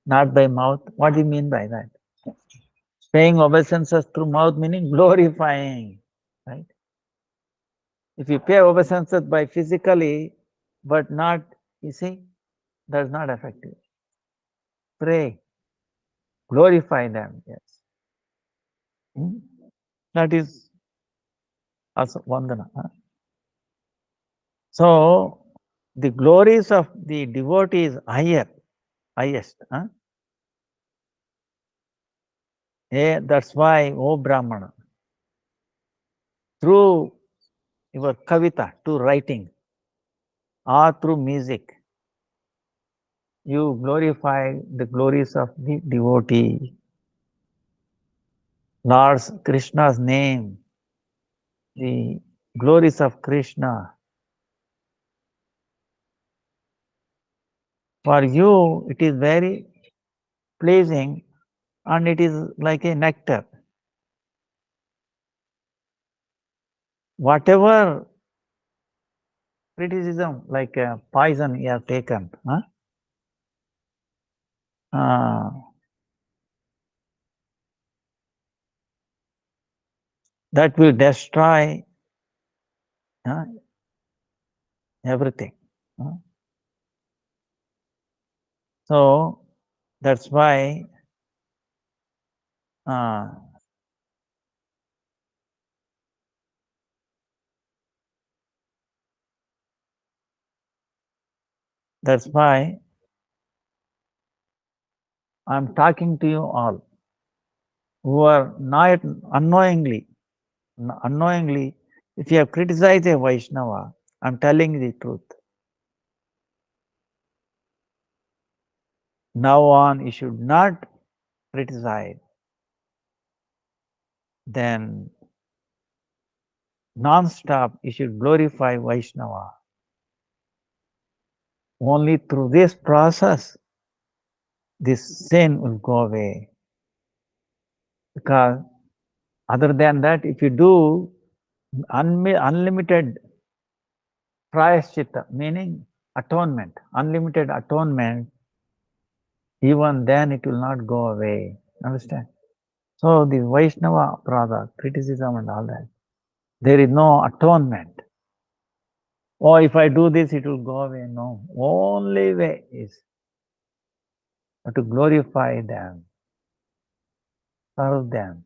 not by mouth. What do you mean by that? Paying obeisances through mouth meaning glorifying, right? If you pay obeisances by physically, but not, you see, that's not effective. Pray, glorify them, yes. Hmm? That is also vandana. Huh? So the glories of the devotee is highest. Huh? Yeah, that's why, O Brahmana, through your kavita, to writing, or through music, you glorify the glories of the devotee. Lord Krishna's name, the glories of Krishna. For you, it is very pleasing and it is like a nectar. Whatever criticism, like a poison you have taken, huh? That will destroy huh, everything. Huh? So that's why uh, that's why I'm talking to you all who are not unknowingly, if you have criticized a Vaishnava, I'm telling the truth. Now on, you should not criticize. Then non-stop, you should glorify Vaishnava. Only through this process, this sin will go away. Because other than that, if you do unlimited prayaschitta, meaning atonement, unlimited atonement, even then it will not go away. Understand? So the Vaishnava Prada, criticism and all that, there is no atonement. Oh, if I do this, it will go away. No. Only way is to glorify them, serve them,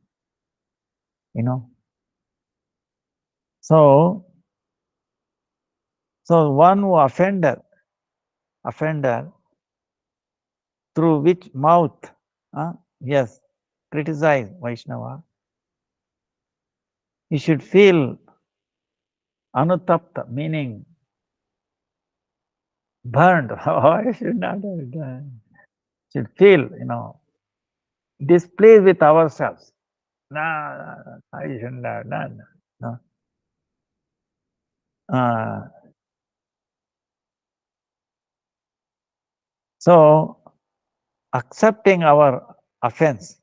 you know. So, so one who offender, through which mouth, yes, criticize Vaishnava, he should feel anutapta, meaning burned. I should not have done. Should feel, displeased with ourselves. No, I shouldn't have done. No. So, accepting our offense,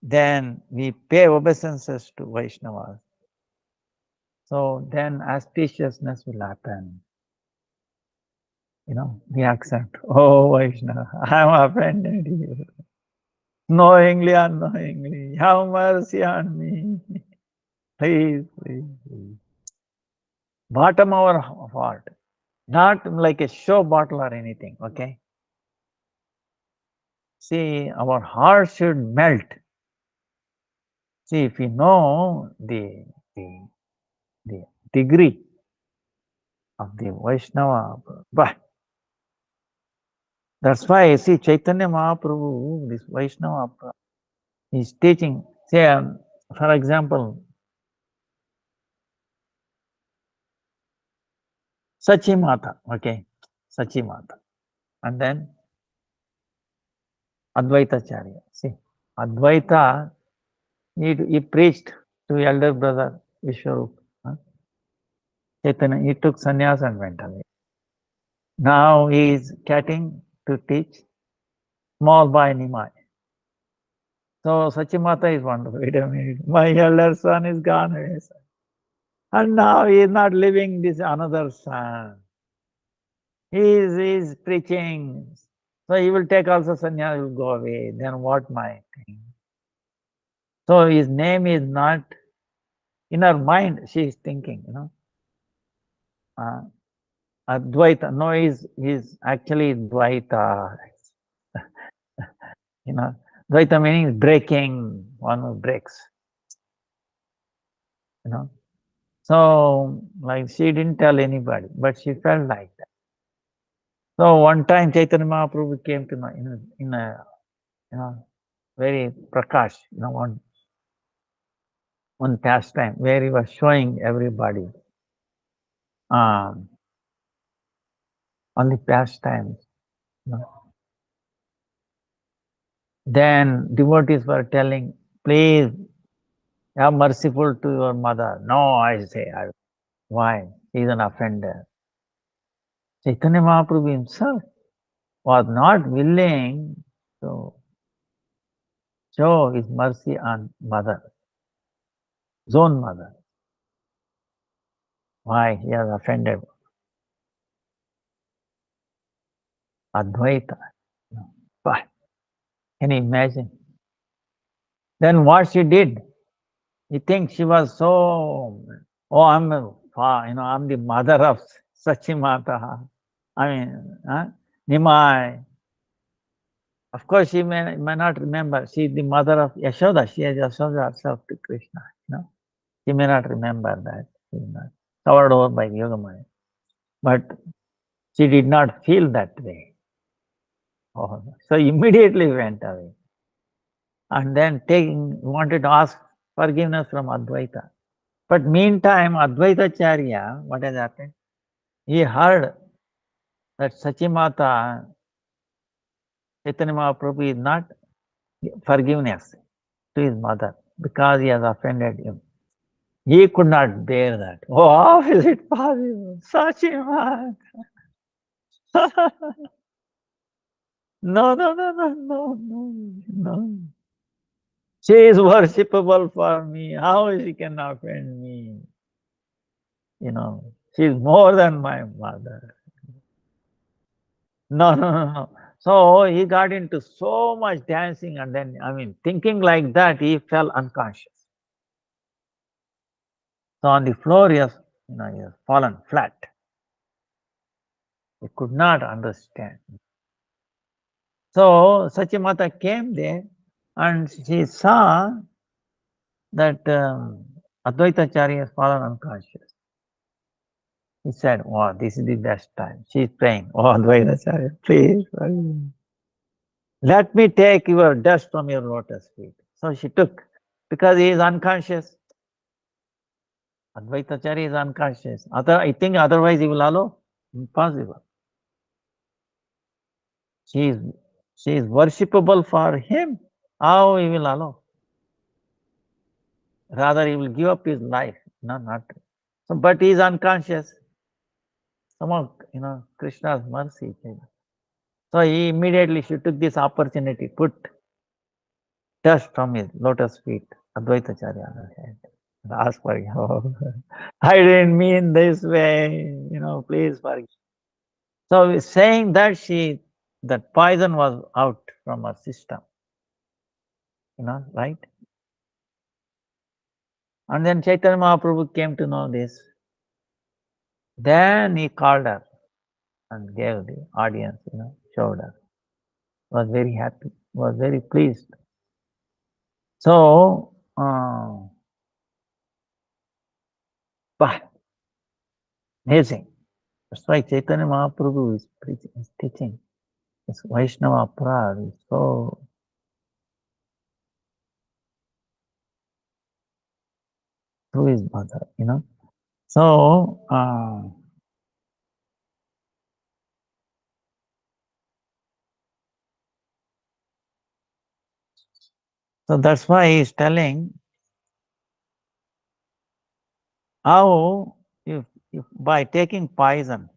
then we pay obeisances to Vaishnavas. So then auspiciousness will happen. We accept. Oh, Vaishnava, I'm offended you. Knowingly, unknowingly, have mercy on me. Please, please, please. Bottom our heart. Not like a show bottle or anything, okay? See, our heart should melt. See, if we know the degree of the Vaishnava, but that's why you see Chaitanya Mahaprabhu, this Vaishnava, is teaching. Say, for example, Sachi Mata, okay? Sachi Mata. And then Advaitacharya. See, Advaita, he preached to elder brother Vishwarup. Chaitanya, he took sannyas and went away. Now he is getting to teach small boy Nimai. So Sachimata is wonderful. Wait a minute, my elder son is gone away. And now he is not living this another son. He is preaching. So he will take also sannyas, will go away. Then what my thing? So his name is not in her mind, she is thinking, Advaita. No, he's actually Dvaita. Dvaita meaning breaking, one who breaks. So like she didn't tell anybody, but she felt like that. So one time Chaitanya Mahaprabhu came to me in a very prakash, one pastime where he was showing everybody on the pastimes. Then devotees were telling, please have merciful to your mother. No, I say, why? He is an offender. Chaitanya Mahaprabhu himself was not willing to show his mercy on mother, his own mother. Why? He has offended Advaita. But can you imagine? Then what she did? You think she was so, I'm the mother of Sachimata. I mean, Nimai. Of course, she may not remember. She is the mother of Yashoda. She has Yashoda herself to Krishna. She may not remember that. She is not covered over by Yogamaya. But she did not feel that way. So immediately went away. And then wanted to ask forgiveness from Advaita. But meantime, Advaitacharya, what has happened? He heard that Sachimata, Chaitanya Mahaprabhu is not forgiveness to his mother because he has offended him. He could not bear that. Oh, how is it possible? Sachimata. No. She is worshipable for me. How she can offend me? She is more than my mother. No. So he got into so much dancing and then, thinking like that, he fell unconscious. So on the floor, he has fallen flat. He could not understand. So Sachimata came there and she saw that Advaitacharya has fallen unconscious. He said, wow, this is the best time. She's praying, oh Advaitacharya, please, let me take your dust from your lotus feet. So she took, because he is unconscious. Advaitacharya is unconscious. I think otherwise he will allow? Impossible. She is worshipable for him. How he will allow? Rather, he will give up his life. No, not. So, but he is unconscious. Some of Krishna's mercy. So he immediately she took this opportunity, put dust from his lotus feet, Advaitacharya on her head. Ask for help. I didn't mean this way, please forgive. So saying that that poison was out from her system, right? And then Chaitanya Mahaprabhu came to know this. Then he called her and gave the audience, showed her. Was very happy, was very pleased. So, amazing. That's why Chaitanya Mahaprabhu is preaching, is teaching. This Vaishnava Aparad is so through his mother, So, so that's why he's telling how if by taking poison,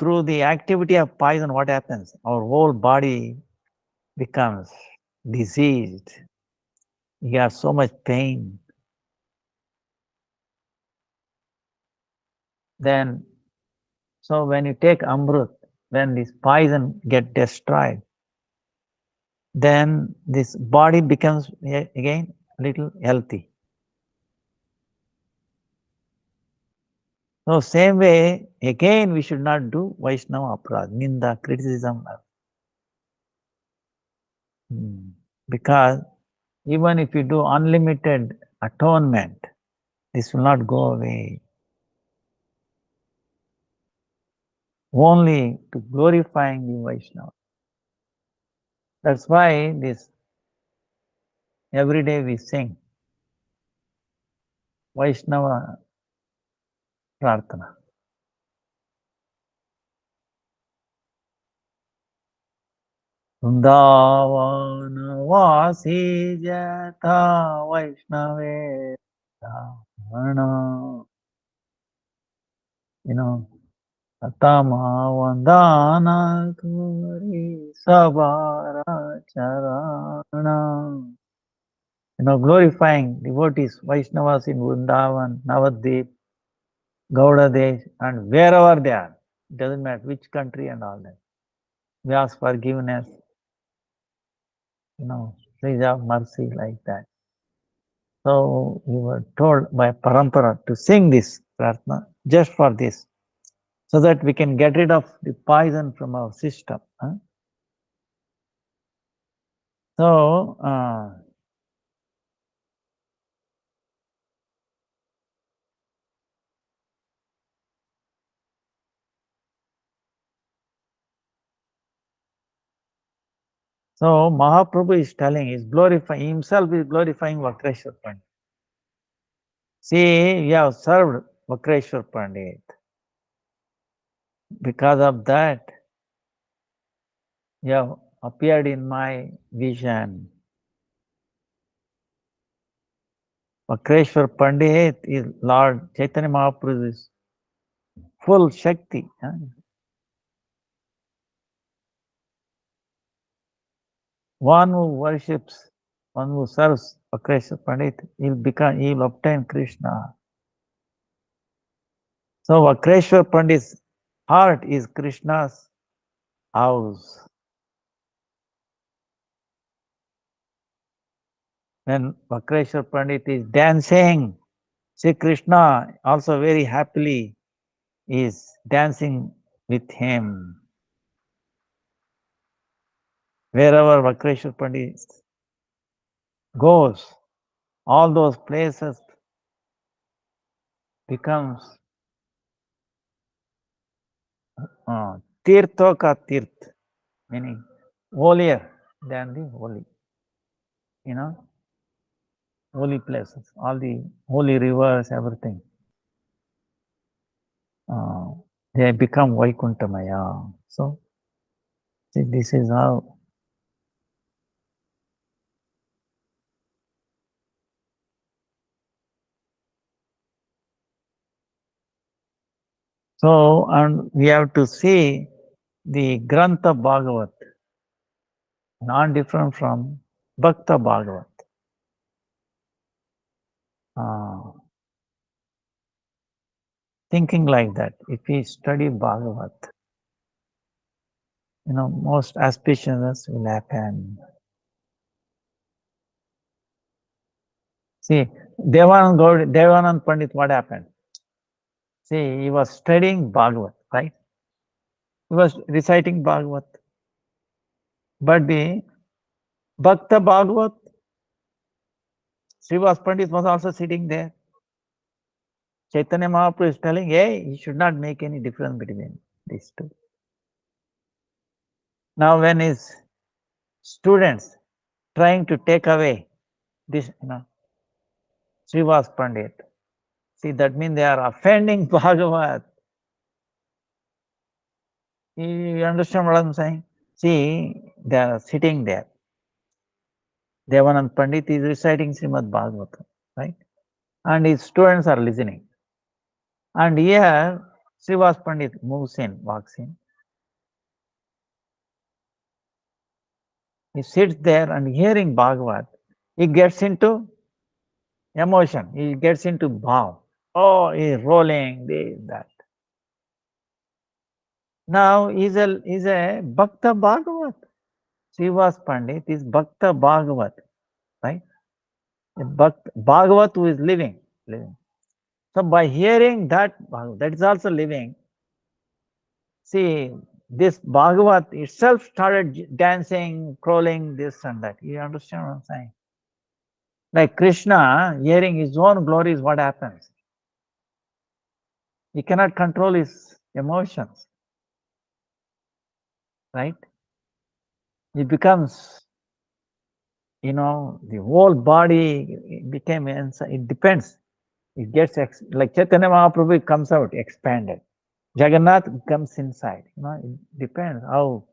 through the activity of poison, what happens? Our whole body becomes diseased. You have so much pain. Then, so when you take amrut, when this poison get destroyed, then this body becomes again a little healthy. So same way, again we should not do Vaishnava aparad, ninda, criticism. Because even if you do unlimited atonement, this will not go away. Only to glorifying the Vaishnava. That's why this every day we sing Vaishnava Prarthana. Vrindavan Vasi Jata Vaishnave Dhamana. Atama Vandana Kuri Sabara Charana. Glorifying devotees, Vaishnavas in Vrindavan, Navadvip, Gauda Desh, and wherever they are. It doesn't matter which country and all that. We ask forgiveness, please have mercy like that. So we were told by Parampara to sing this Prarthana just for this, so that we can get rid of the poison from our system. So, so Mahaprabhu is telling, is glorifying, himself is glorifying Vakreshwar Pandit. See, you have served Vakreshwar Pandit. Because of that, you have appeared in my vision. Vakreshwar Pandit is Lord Chaitanya Mahaprabhu's full Shakti. One who worships, one who serves Vakreshwar Pandit, he'll obtain Krishna. So Vakreshwar Pandit's heart is Krishna's house. When Vakreshwar Pandit is dancing, Sri Krishna also very happily is dancing with him. Wherever Vakreshwar Pandit goes, all those places becomes tirtho ka tirth, meaning holier than the holy. Holy places, all the holy rivers, everything. They become Vaikuntamaya. So, see, this is how. So, and we have to see the Grantha Bhagavat, not different from Bhakta Bhagavat. thinking like that. If we study Bhagavat, most auspiciousness will happen. See, Devanand Pandit, what happened? See, he was studying Bhagavat, right? He was reciting Bhagavat. But the Bhakta Bhagavat, Srivas Pandit was also sitting there. Chaitanya Mahaprabhu is telling, hey, you should not make any difference between these two. Now, when his students trying to take away this, Srivas Pandit, see, that means they are offending Bhagavat. You understand what I'm saying? See, they are sitting there. Devanand Pandit is reciting Srimad Bhagavatam, right? And his students are listening. And here, Srivas Pandit moves in, walks in. He sits there and hearing Bhagavat, he gets into emotion, he gets into bhav. Oh, he's rolling, this, that. Now he's a Bhakta Bhagavat. Srivas Pandit is Bhakta Bhagavat, right? A Bhagavat who is living. So by hearing that Bhagavat, that is also living. See, this Bhagavat itself started dancing, crawling, this and that. You understand what I'm saying? Like Krishna, hearing his own glories, what happens? He cannot control his emotions, right? He becomes, the whole body became, it depends. It gets, like Chaitanya Mahaprabhu comes out, expanded. Jagannath comes inside, it depends how.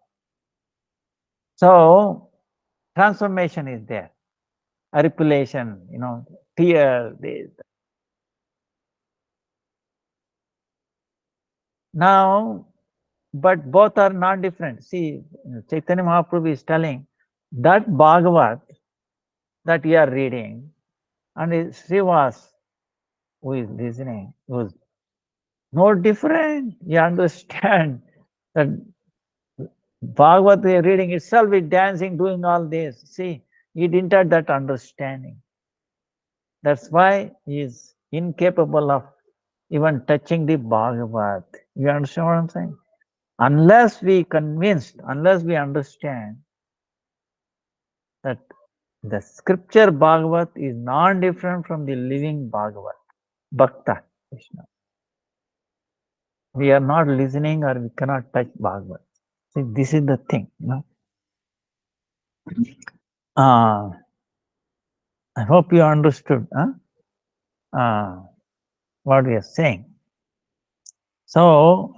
So, transformation is there. Articulation, tear, this. Now, but both are not different. See, Chaitanya Mahaprabhu is telling that Bhagavat that you are reading, and Srivas, who is listening, was no different. You understand that Bhagavat reading itself is dancing, doing all this. See, he didn't have that understanding. That's why he is incapable of even touching the Bhagavat. You understand what I'm saying? Unless we understand that the scripture Bhagavat is non-different from the living Bhagavat, Bhakta Krishna. We are not listening or we cannot touch Bhagavat. See, this is the thing, I hope you understood what we are saying. So,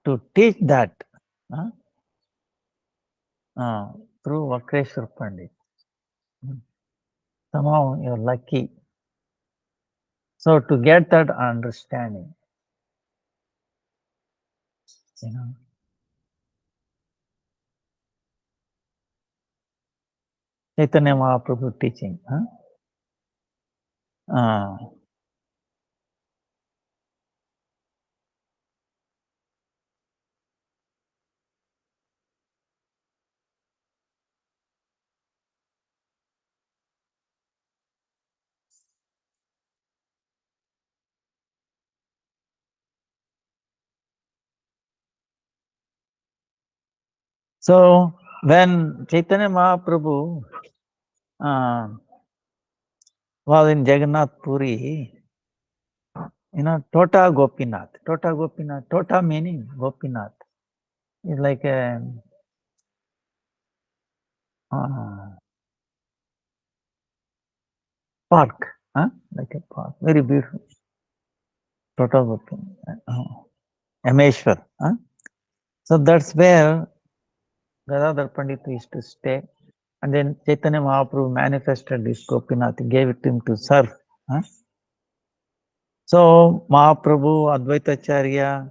to teach that through Vakreshwar Pandit, somehow you're lucky. So, to get that understanding, Chaitanya Mahaprabhu teaching. So, when Chaitanya Mahaprabhu was in Jagannath Puri, Tota Gopinath. Tota meaning Gopinath. It's like a park, like a park, very beautiful. Tota Gopinath. Ameshwar. So that's where Gadadhar Pandit used to stay. And then Chaitanya Mahaprabhu manifested this Gopinath, gave it to him to serve. So Mahaprabhu, Advaitacharya,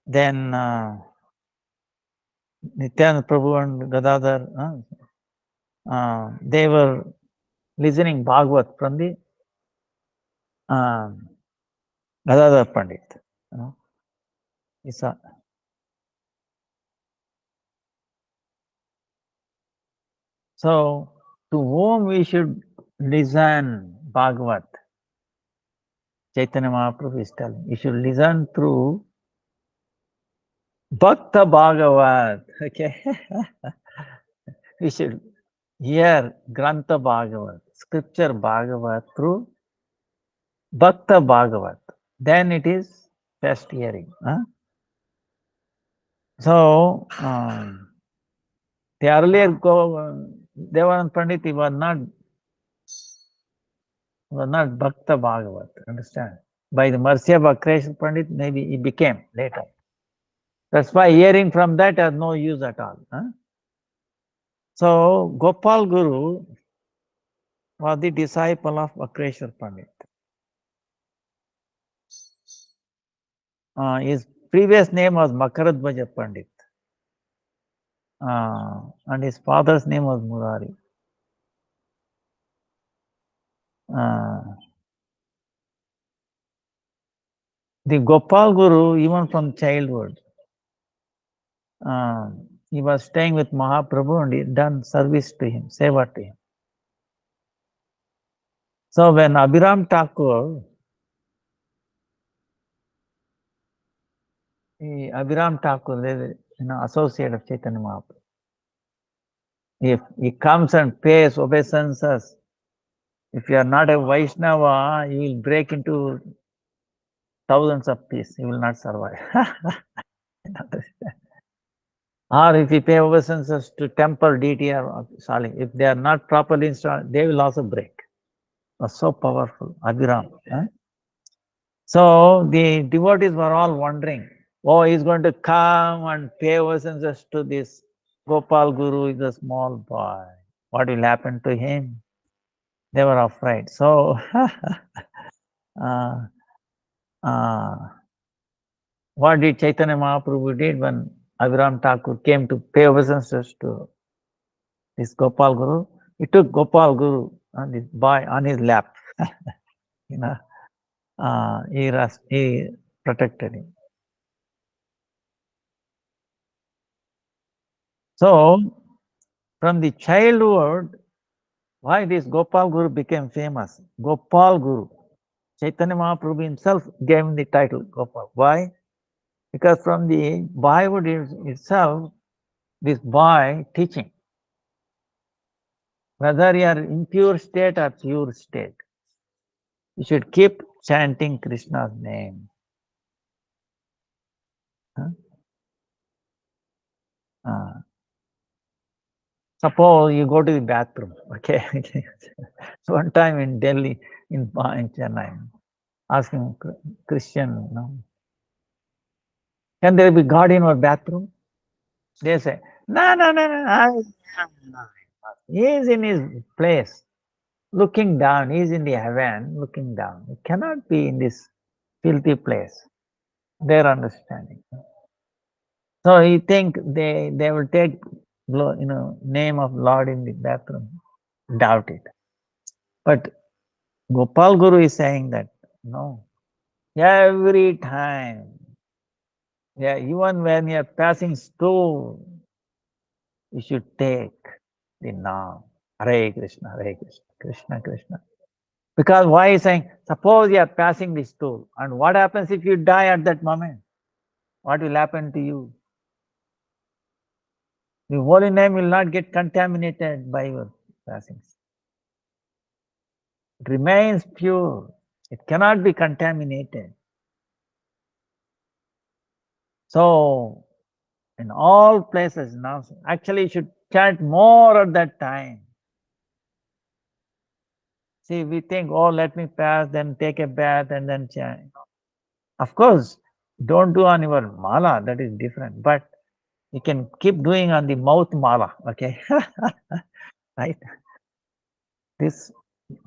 then Nityananda Prabhu and Gadadhar, they were listening Bhagavat from the Gadadhar Pandit. You know, it's a, so to whom we should listen Bhagavat? Chaitanya Mahaprabhu is telling. You should listen through Bhakta Bhagavat. Okay. We should hear Grantha Bhagavat, scripture Bhagavat through Bhakta Bhagavat. Then it is best hearing. Huh? So, the earlier Devanand Pandit was not Bhakta Bhagavat. Understand? By the mercy of Akreshwar Pandit, maybe he became later. That's why hearing from that has no use at all. Huh? So, Gopal Guru was the disciple of Akreshwar Pandit. His previous name was Makaradhvaja Pandit. And his father's name was Murari. The Gopal Guru, even from childhood, he was staying with Mahaprabhu and he done service to him, seva to him. So when Abhiram Thakur, associate of Chaitanya Mahaprabhu, if he comes and pays obeisances, if you are not a Vaishnava, you will break into thousands of pieces. You will not survive. Or if you pay obeisances to temple deity or Sali, if they are not properly installed, they will also break. It was so powerful, Abhiram. Huh? So the devotees were all wondering, oh, he's going to come and pay obeisances to this Gopal Guru, is a small boy. What will happen to him? They were afraid. So, what did Chaitanya Mahaprabhu did when Abhiram Thakur came to pay obeisances to this Gopal Guru? He took Gopal Guru and this boy on his lap. You know, he protected him. So, from the childhood, why this Gopal Guru became famous? Gopal Guru. Chaitanya Mahaprabhu himself gave him the title Gopal. Why? Because from the boyhood itself, this boy teaching, whether you are in pure state or pure state, you should keep chanting Krishna's name. Huh? Suppose you go to the bathroom, okay? So one time in Delhi, in Chennai, asking Christian, you know, can there be God in our bathroom? They say, no. He is in his place, looking down. He is in the heaven, looking down. He cannot be in this filthy place. Their understanding. So he think they will take name of Lord in the bathroom. Doubt it. But Gopal Guru is saying that no. Every time, even when you are passing stool, you should take the Naam. Hare Krishna, Hare Krishna, Krishna Krishna. Because why is saying, suppose you are passing this stool, and what happens if you die at that moment? What will happen to you? The holy name will not get contaminated by your passing. It remains pure. It cannot be contaminated. So, in all places now, actually you should chant more at that time. See, we think, oh, let me pass, then take a bath, and then chant. Of course, don't do on your mala, that is different. But you can keep doing on the mouth mala, okay? Right? This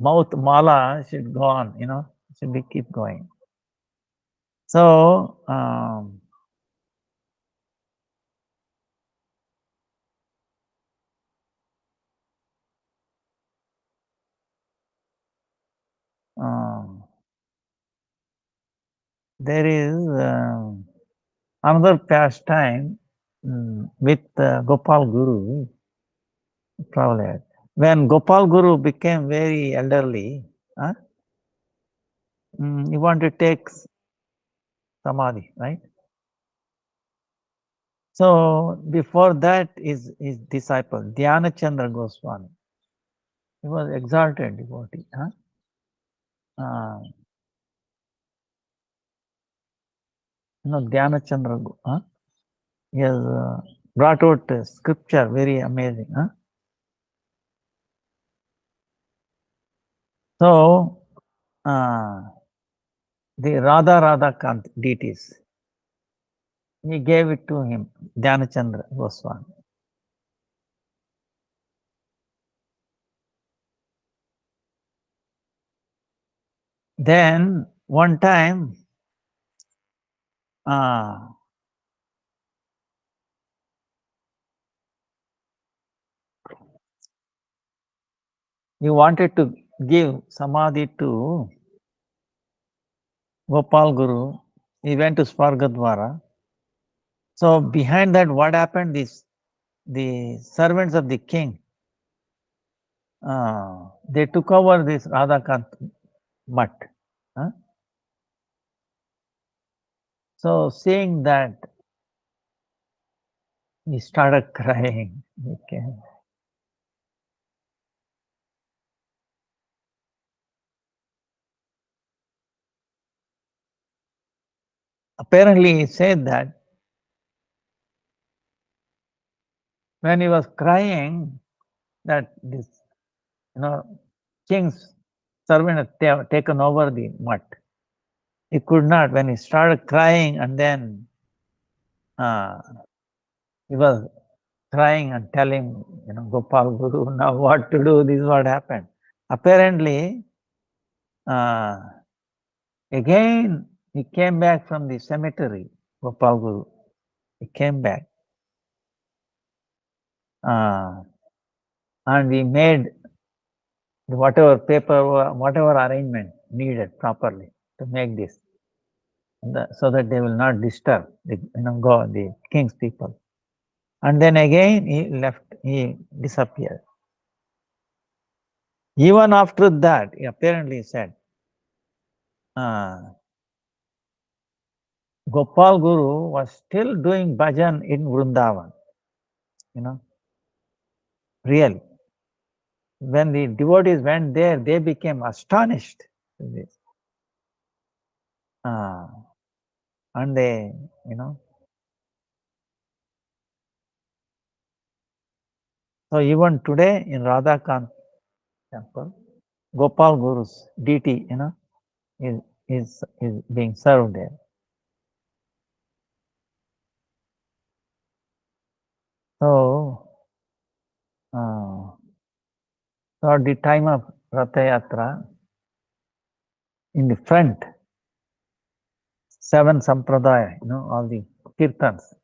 mouth mala should go on, should be keep going. So, there is another pastime with Gopal Guru traveler. When Gopal Guru became very elderly, he wanted to take samadhi, right? So before that, his disciple Dhyana Chandra Goswami, he was exalted devotee. Dhyana Chandra, he has brought out scripture, very amazing. So the Radha Kant deities, he gave it to him, Dhyana Chandra Goswami. Then one time, he wanted to give samadhi to Gopal Guru. He went to Svargadwara. So behind that, what happened is the servants of the king, they took over this Radhakant mutt. So seeing that, he started crying. Okay. Apparently, he said that when he was crying, that this, king's servant had taken over the mutt. He could not. When he started crying, and then he was crying and telling, Gopal Guru, now what to do? This is what happened. Apparently, again he came back from the cemetery. Gopal Guru, he came back, and he made whatever paper, whatever arrangement needed properly to make this, so that they will not disturb the king's people. And then again he left, he disappeared. Even after that, he apparently said, Gopal Guru was still doing bhajan in Vrindavan. Really. When the devotees went there, they became astonished. And they, so even today in Radhakant temple, Gopal Guru's deity, is being served there. So, at the time of Ratha Yatra, in the front, 7 sampradaya, all the kirtans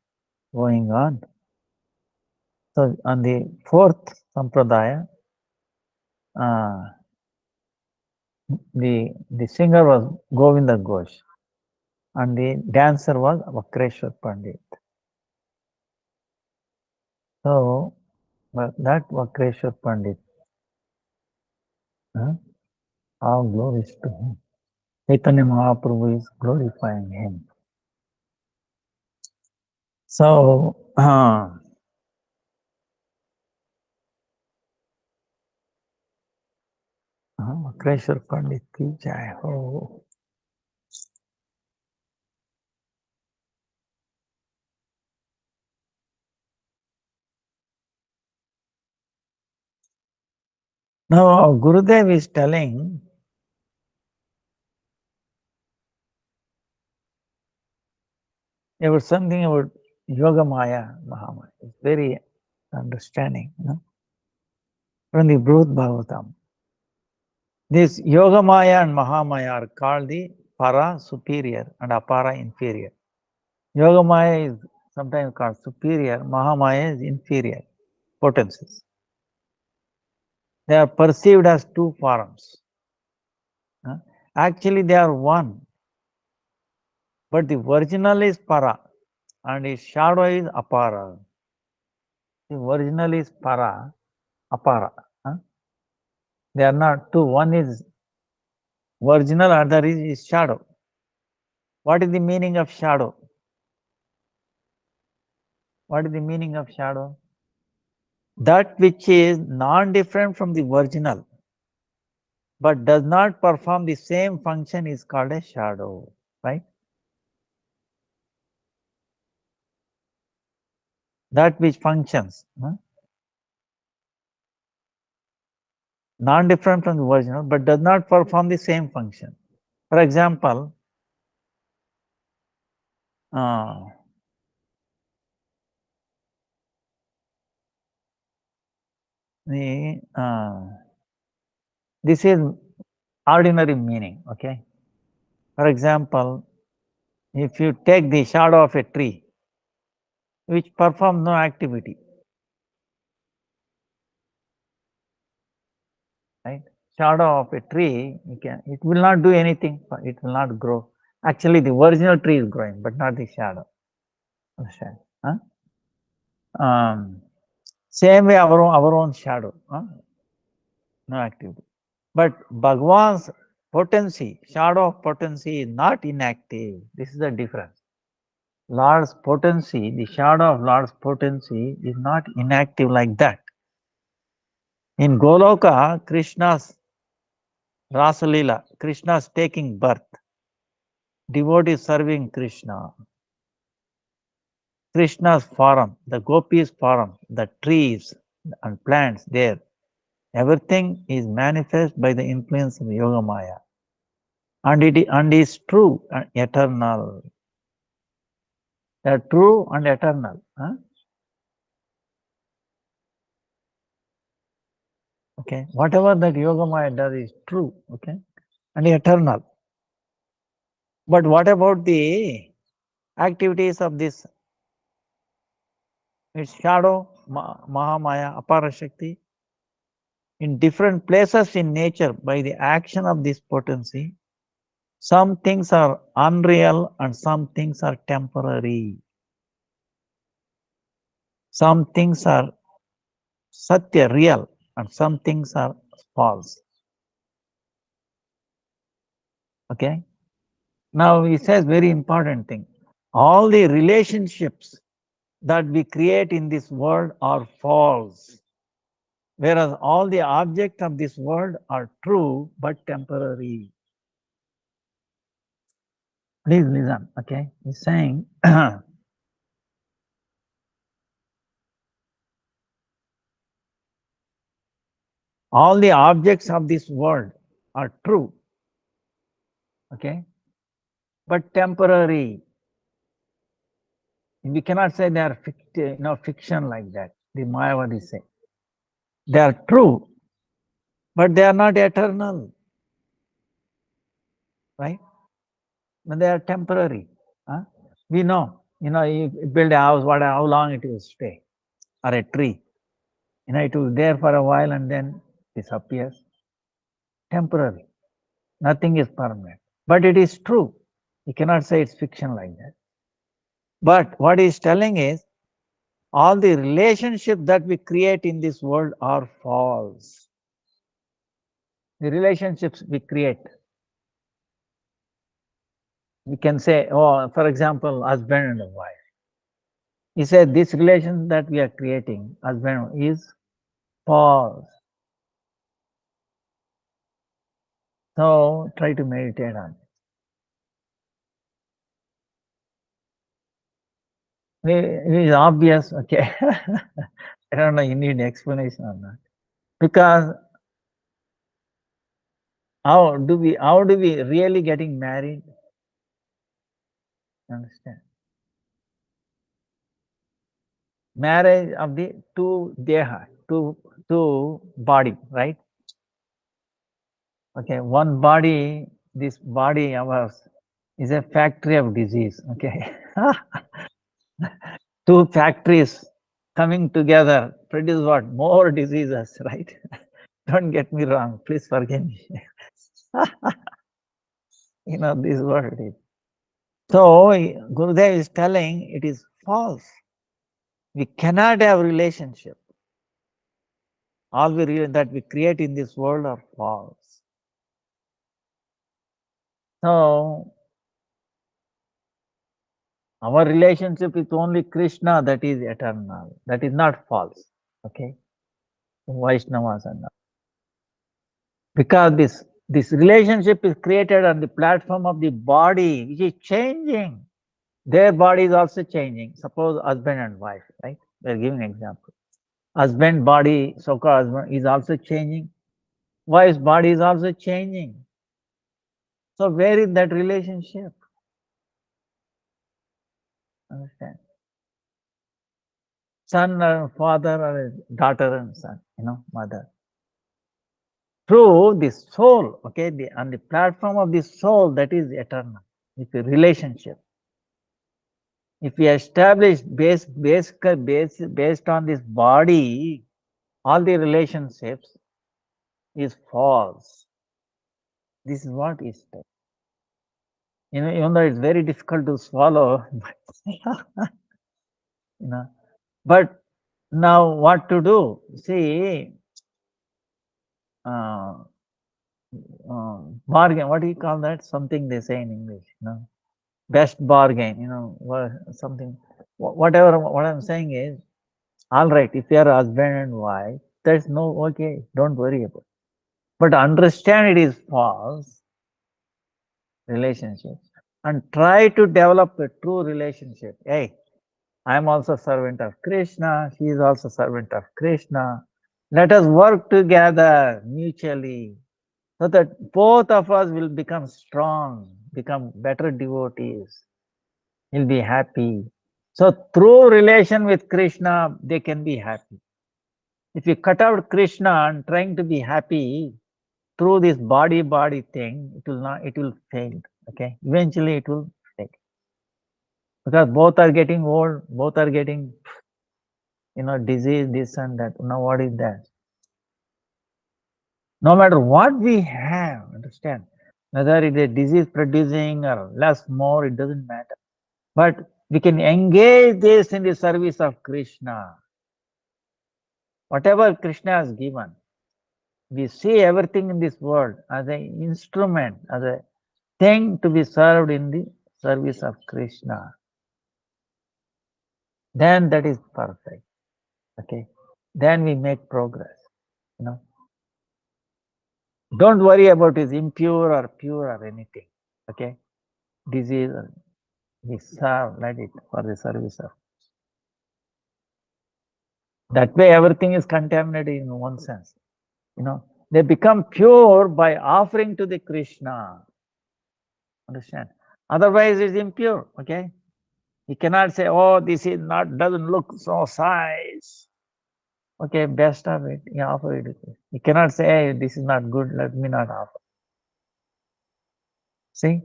going on. So on the 4th sampradaya, the singer was Govinda Ghosh, and the dancer was Vakreshwar Pandit. So that Vakreshwar Pandit, all glories to him. Chaitanya Mahaprabhu is glorifying him. So, Vakreshwar Pandit ki jai ho. Now, Gurudev is telling, about something about Yoga Maya, Mahamaya. It's very understanding, from the Brut Bhagavatam. This Yoga Maya and Mahamaya are called the Para superior and Apara inferior. Yoga Maya is sometimes called superior, Mahamaya is inferior potencies. They are perceived as 2 forms. Actually, they are one. But the original is para and its shadow is apara. The original is para, apara. Huh? They are not two. One is original, other is shadow. What is the meaning of shadow? What is the meaning of shadow? That which is non-different from the original, but does not perform the same function is called a shadow, right? That which functions, non-different from the original, but does not perform the same function. For example, this is ordinary meaning, okay? For example, if you take the shadow of a tree, which performs no activity, right? Shadow of a tree, it will not do anything, it will not grow. Actually, the original tree is growing, but not the shadow. Understand? Same way our own shadow, no activity. But Bhagwan's potency, shadow of potency is not inactive. This is the difference. Lord's potency, the shadow of Lord's potency is not inactive like that. In Goloka, Krishna's Rasalila, Krishna's taking birth, devotees serving Krishna, Krishna's form, the gopis' form, the trees and plants there, everything is manifest by the influence of Yoga Maya. And it is true and eternal. They are true and eternal. Okay, whatever that Yoga Maya does is true, okay, and eternal. But what about the activities of this? Its shadow, Mahamaya, Aparashakti, in different places in nature by the action of this potency, some things are unreal and some things are temporary. Some things are satya, real, and some things are false. Okay? Now he says very important thing. All the relationships that we create in this world are false, whereas all the objects of this world are true but temporary. Please listen, okay? He's saying, all the objects of this world are true, okay, but temporary. We cannot say they are fiction like that. The Mayavadis say they are true, but they are not eternal, right? But they are temporary. We know, you build a house, how long it will stay, or a tree. It will there for a while and then disappears. Temporary. Nothing is permanent. But it is true. You cannot say it's fiction like that. But what he's telling is, all the relationships that we create in this world are false. The relationships we create. We can say, for example, husband and wife. He said this relation that we are creating, husband, is false. So try to meditate on it. It is obvious, okay. I don't know, you need explanation on that. Because how do we really getting married? Understand? Marriage of the two deha, two body, right? Okay, one body, this body of ours is a factory of disease, okay? Two factories coming together produce what? More diseases, right? Don't get me wrong, please forgive me. This world is. So Gurudev is telling it is false. We cannot have relationship. All that we create in this world are false. So our relationship with only Krishna, that is eternal. That is not false. Okay? Vaishnavas and all. Because this relationship is created on the platform of the body, which is changing. Their body is also changing. Suppose husband and wife, right? We are giving an example. Husband body, so-called husband, is also changing. Wife's body is also changing. So where is that relationship? Understand? Son and father, or daughter and son, mother. Through the soul, okay, on the platform of the soul, that is eternal. It's a relationship. If we establish based on this body, all the relationships is false. This is what is said. Even though it's very difficult to swallow, but now what to do? See, bargain. What do you call that? Something they say in English. Best bargain. Something. Whatever. What I'm saying is, all right. If you are a husband and wife, there's no okay. Don't worry about it. But understand it is false relationship and try to develop a true relationship. Hey, I'm also servant of Krishna. She is also servant of Krishna. Let us work together mutually so that both of us will become strong, become better devotees. Will be happy. So through relation with Krishna, they can be happy. If you cut out Krishna and trying to be happy through this body thing, it will fail. Okay, eventually it will fail because both are getting old, both are getting disease, this and that. Now what is that? No matter what we have, understand, whether it is disease producing or less, more, it doesn't matter. But we can engage this in the service of Krishna. Whatever Krishna has given, we see everything in this world as an instrument, as a thing to be served in the service of Krishna. Then that is perfect. Okay. Then we make progress. Don't worry about is impure or pure or anything. Okay. Disease, we serve, let it for the service of. That way everything is contaminated in one sense. They become pure by offering to the Krishna. Understand? Otherwise it's impure. Okay. You cannot say, oh, this is doesn't look so nice. Okay, best of it, you offer it. You cannot say, hey, this is not good, let me not offer. See?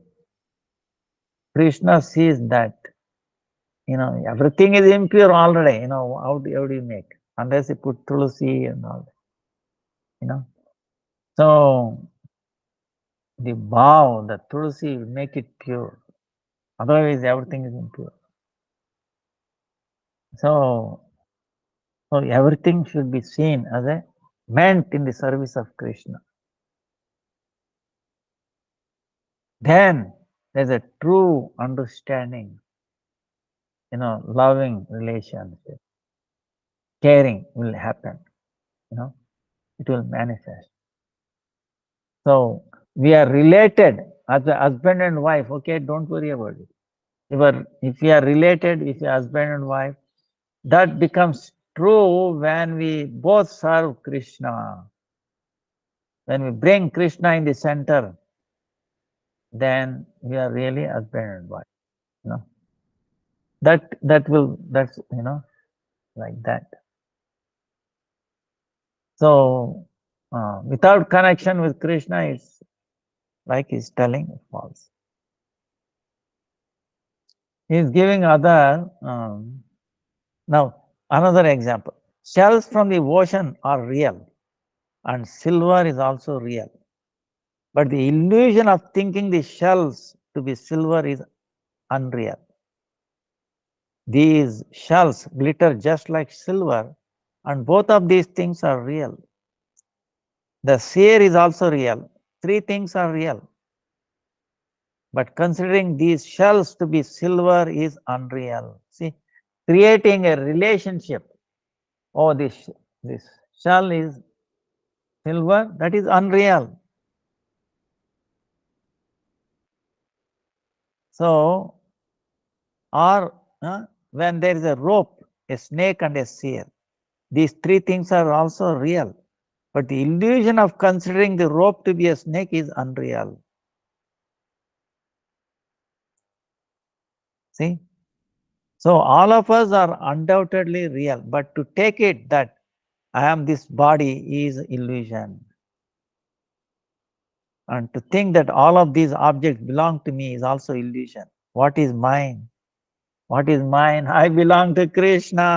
Krishna sees that, everything is impure already, how do you make? Unless you put tulsi and all that, So, the vow, the tulsi will make it pure. Otherwise, everything is impure. So everything should be seen as a meant in the service of Krishna. Then there's a true understanding, loving relationship, caring will happen, it will manifest. So we are related as a husband and wife. Okay, don't worry about it. If we are related with a husband and wife, that becomes true when we both serve Krishna. When we bring Krishna in the center, then we are really husband and wife. That's like that. So without connection with Krishna, it's like he's telling false. He's giving other now another example. Shells from the ocean are real, and silver is also real. But the illusion of thinking the shells to be silver is unreal. These shells glitter just like silver, and both of these things are real. The seer is also real. Three things are real. But considering these shells to be silver is unreal. See, creating a relationship. Oh, this shell is silver, that is unreal. So, or when there is a rope, a snake and a seer, these three things are also real. But the illusion of considering the rope to be a snake is unreal. See? So all of us are undoubtedly real, but to take it that I am this body is illusion. And to think that all of these objects belong to me is also illusion. What is mine? What is mine? I belong to Krishna.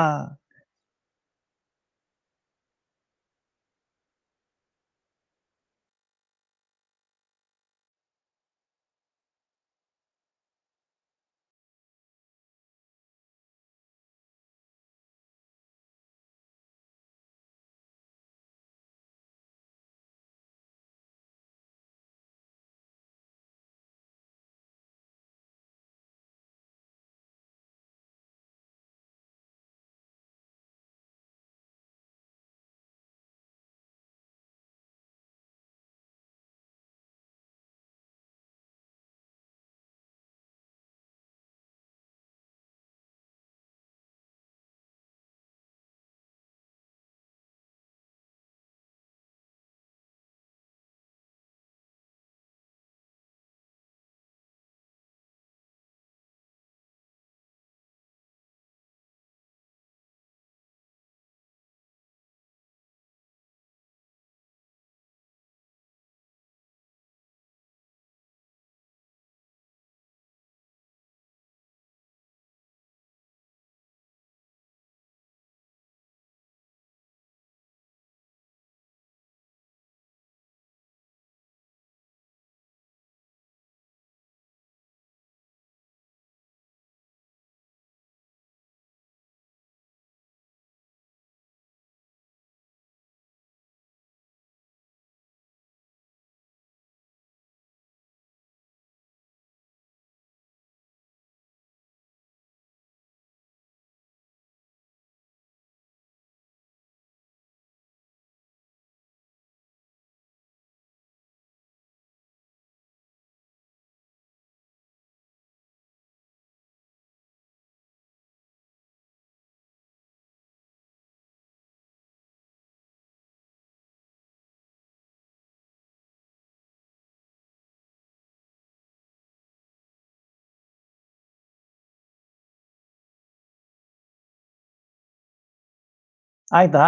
ಆಯ್ತಾ?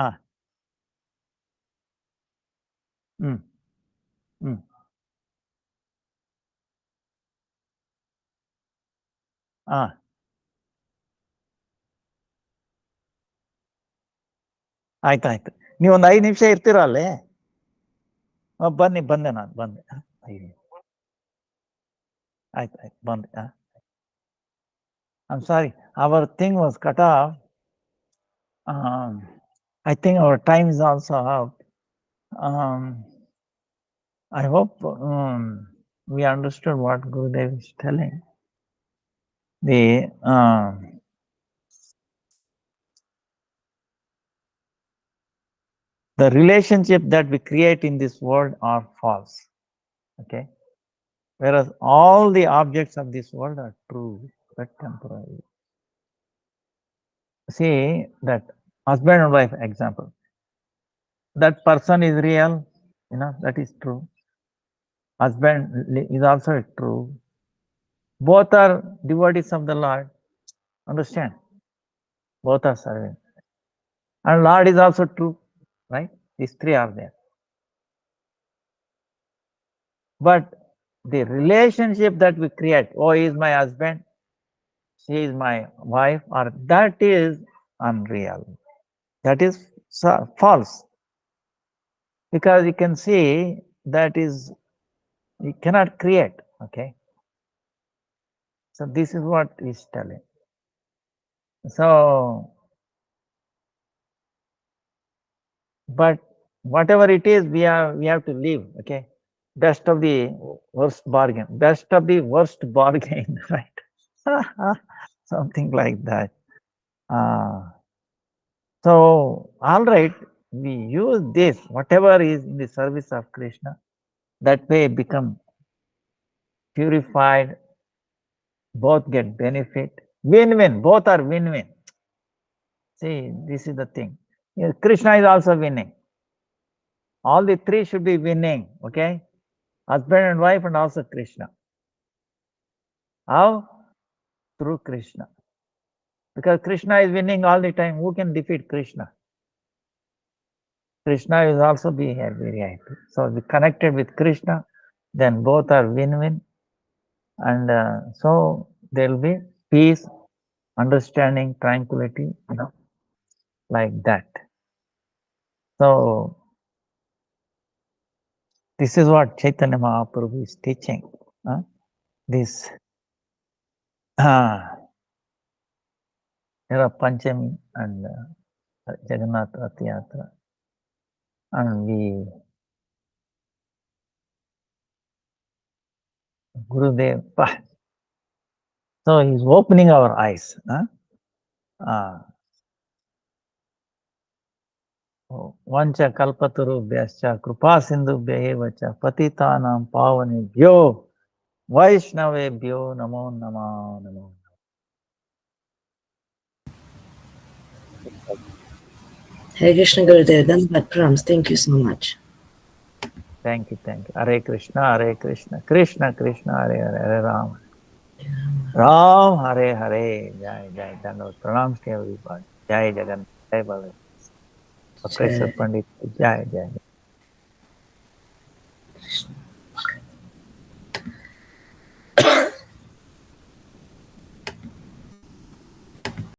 Ah. ಹ್ಮ್ ಹ್ಮ್ Ah. ಆಯ್ತಾಯ್ತು. ನೀವೊಂದು 5 ನಿಮಿಷ ಇರ್ತೀರಾ ಅಲ್ಲಿ? ಬನ್ನಿ, ಬಂದೆ ನಾನು ಬಂದೆ. ಆಯ್ತು ಆಯ್ತು ಬಂದೆ. I'm sorry, our thing was cut off. I think our time is also up. I hope we understood what Gurudev is telling. The relationship that we create in this world are false. Okay? Whereas all the objects of this world are true, but temporary. See that husband and wife example. That person is real, that is true. Husband is also true. Both are devotees of the Lord. Understand? Both are serving. And Lord is also true, right? These three are there. But the relationship that we create, oh, he is my husband, she is my wife, or that is unreal. That is false. Because you can see that is, you cannot create, okay? So this is what he's telling. So, but whatever it is, we have to live. Okay, best of the worst bargain, best of the worst bargain, right? Something like that. So, all right, we use this, whatever is in the service of Krishna, that way become purified, both get benefit, win-win, both are win-win. See, this is the thing. Krishna is also winning. All the three should be winning, okay? Husband and wife and also Krishna. How? Through Krishna. Because Krishna is winning all the time. Who can defeat Krishna? Krishna is also being very happy. So we connected with Krishna, then both are win-win. And so there will be peace, understanding, tranquility, like that. So this is what Chaitanya Mahaprabhu is teaching. This Hera Panchami and Jagannath Rath Yatra. And Gurudev, so he's opening our eyes. Vancha kalpatarubhyascha kripa sindhubhya evacha patitanam pavanebhyo vaishnavebhyo namo namo. Hare Krishna Gurudev, Dhanavad Pranams. Thank you so much. Thank you. Hare Krishna, Krishna Krishna, Hare Ram. Ram, Hare, Jai, Dhanavad Pranams to everybody. Jai Jagannath, Jai Balaram. Professor Pandit, Jai.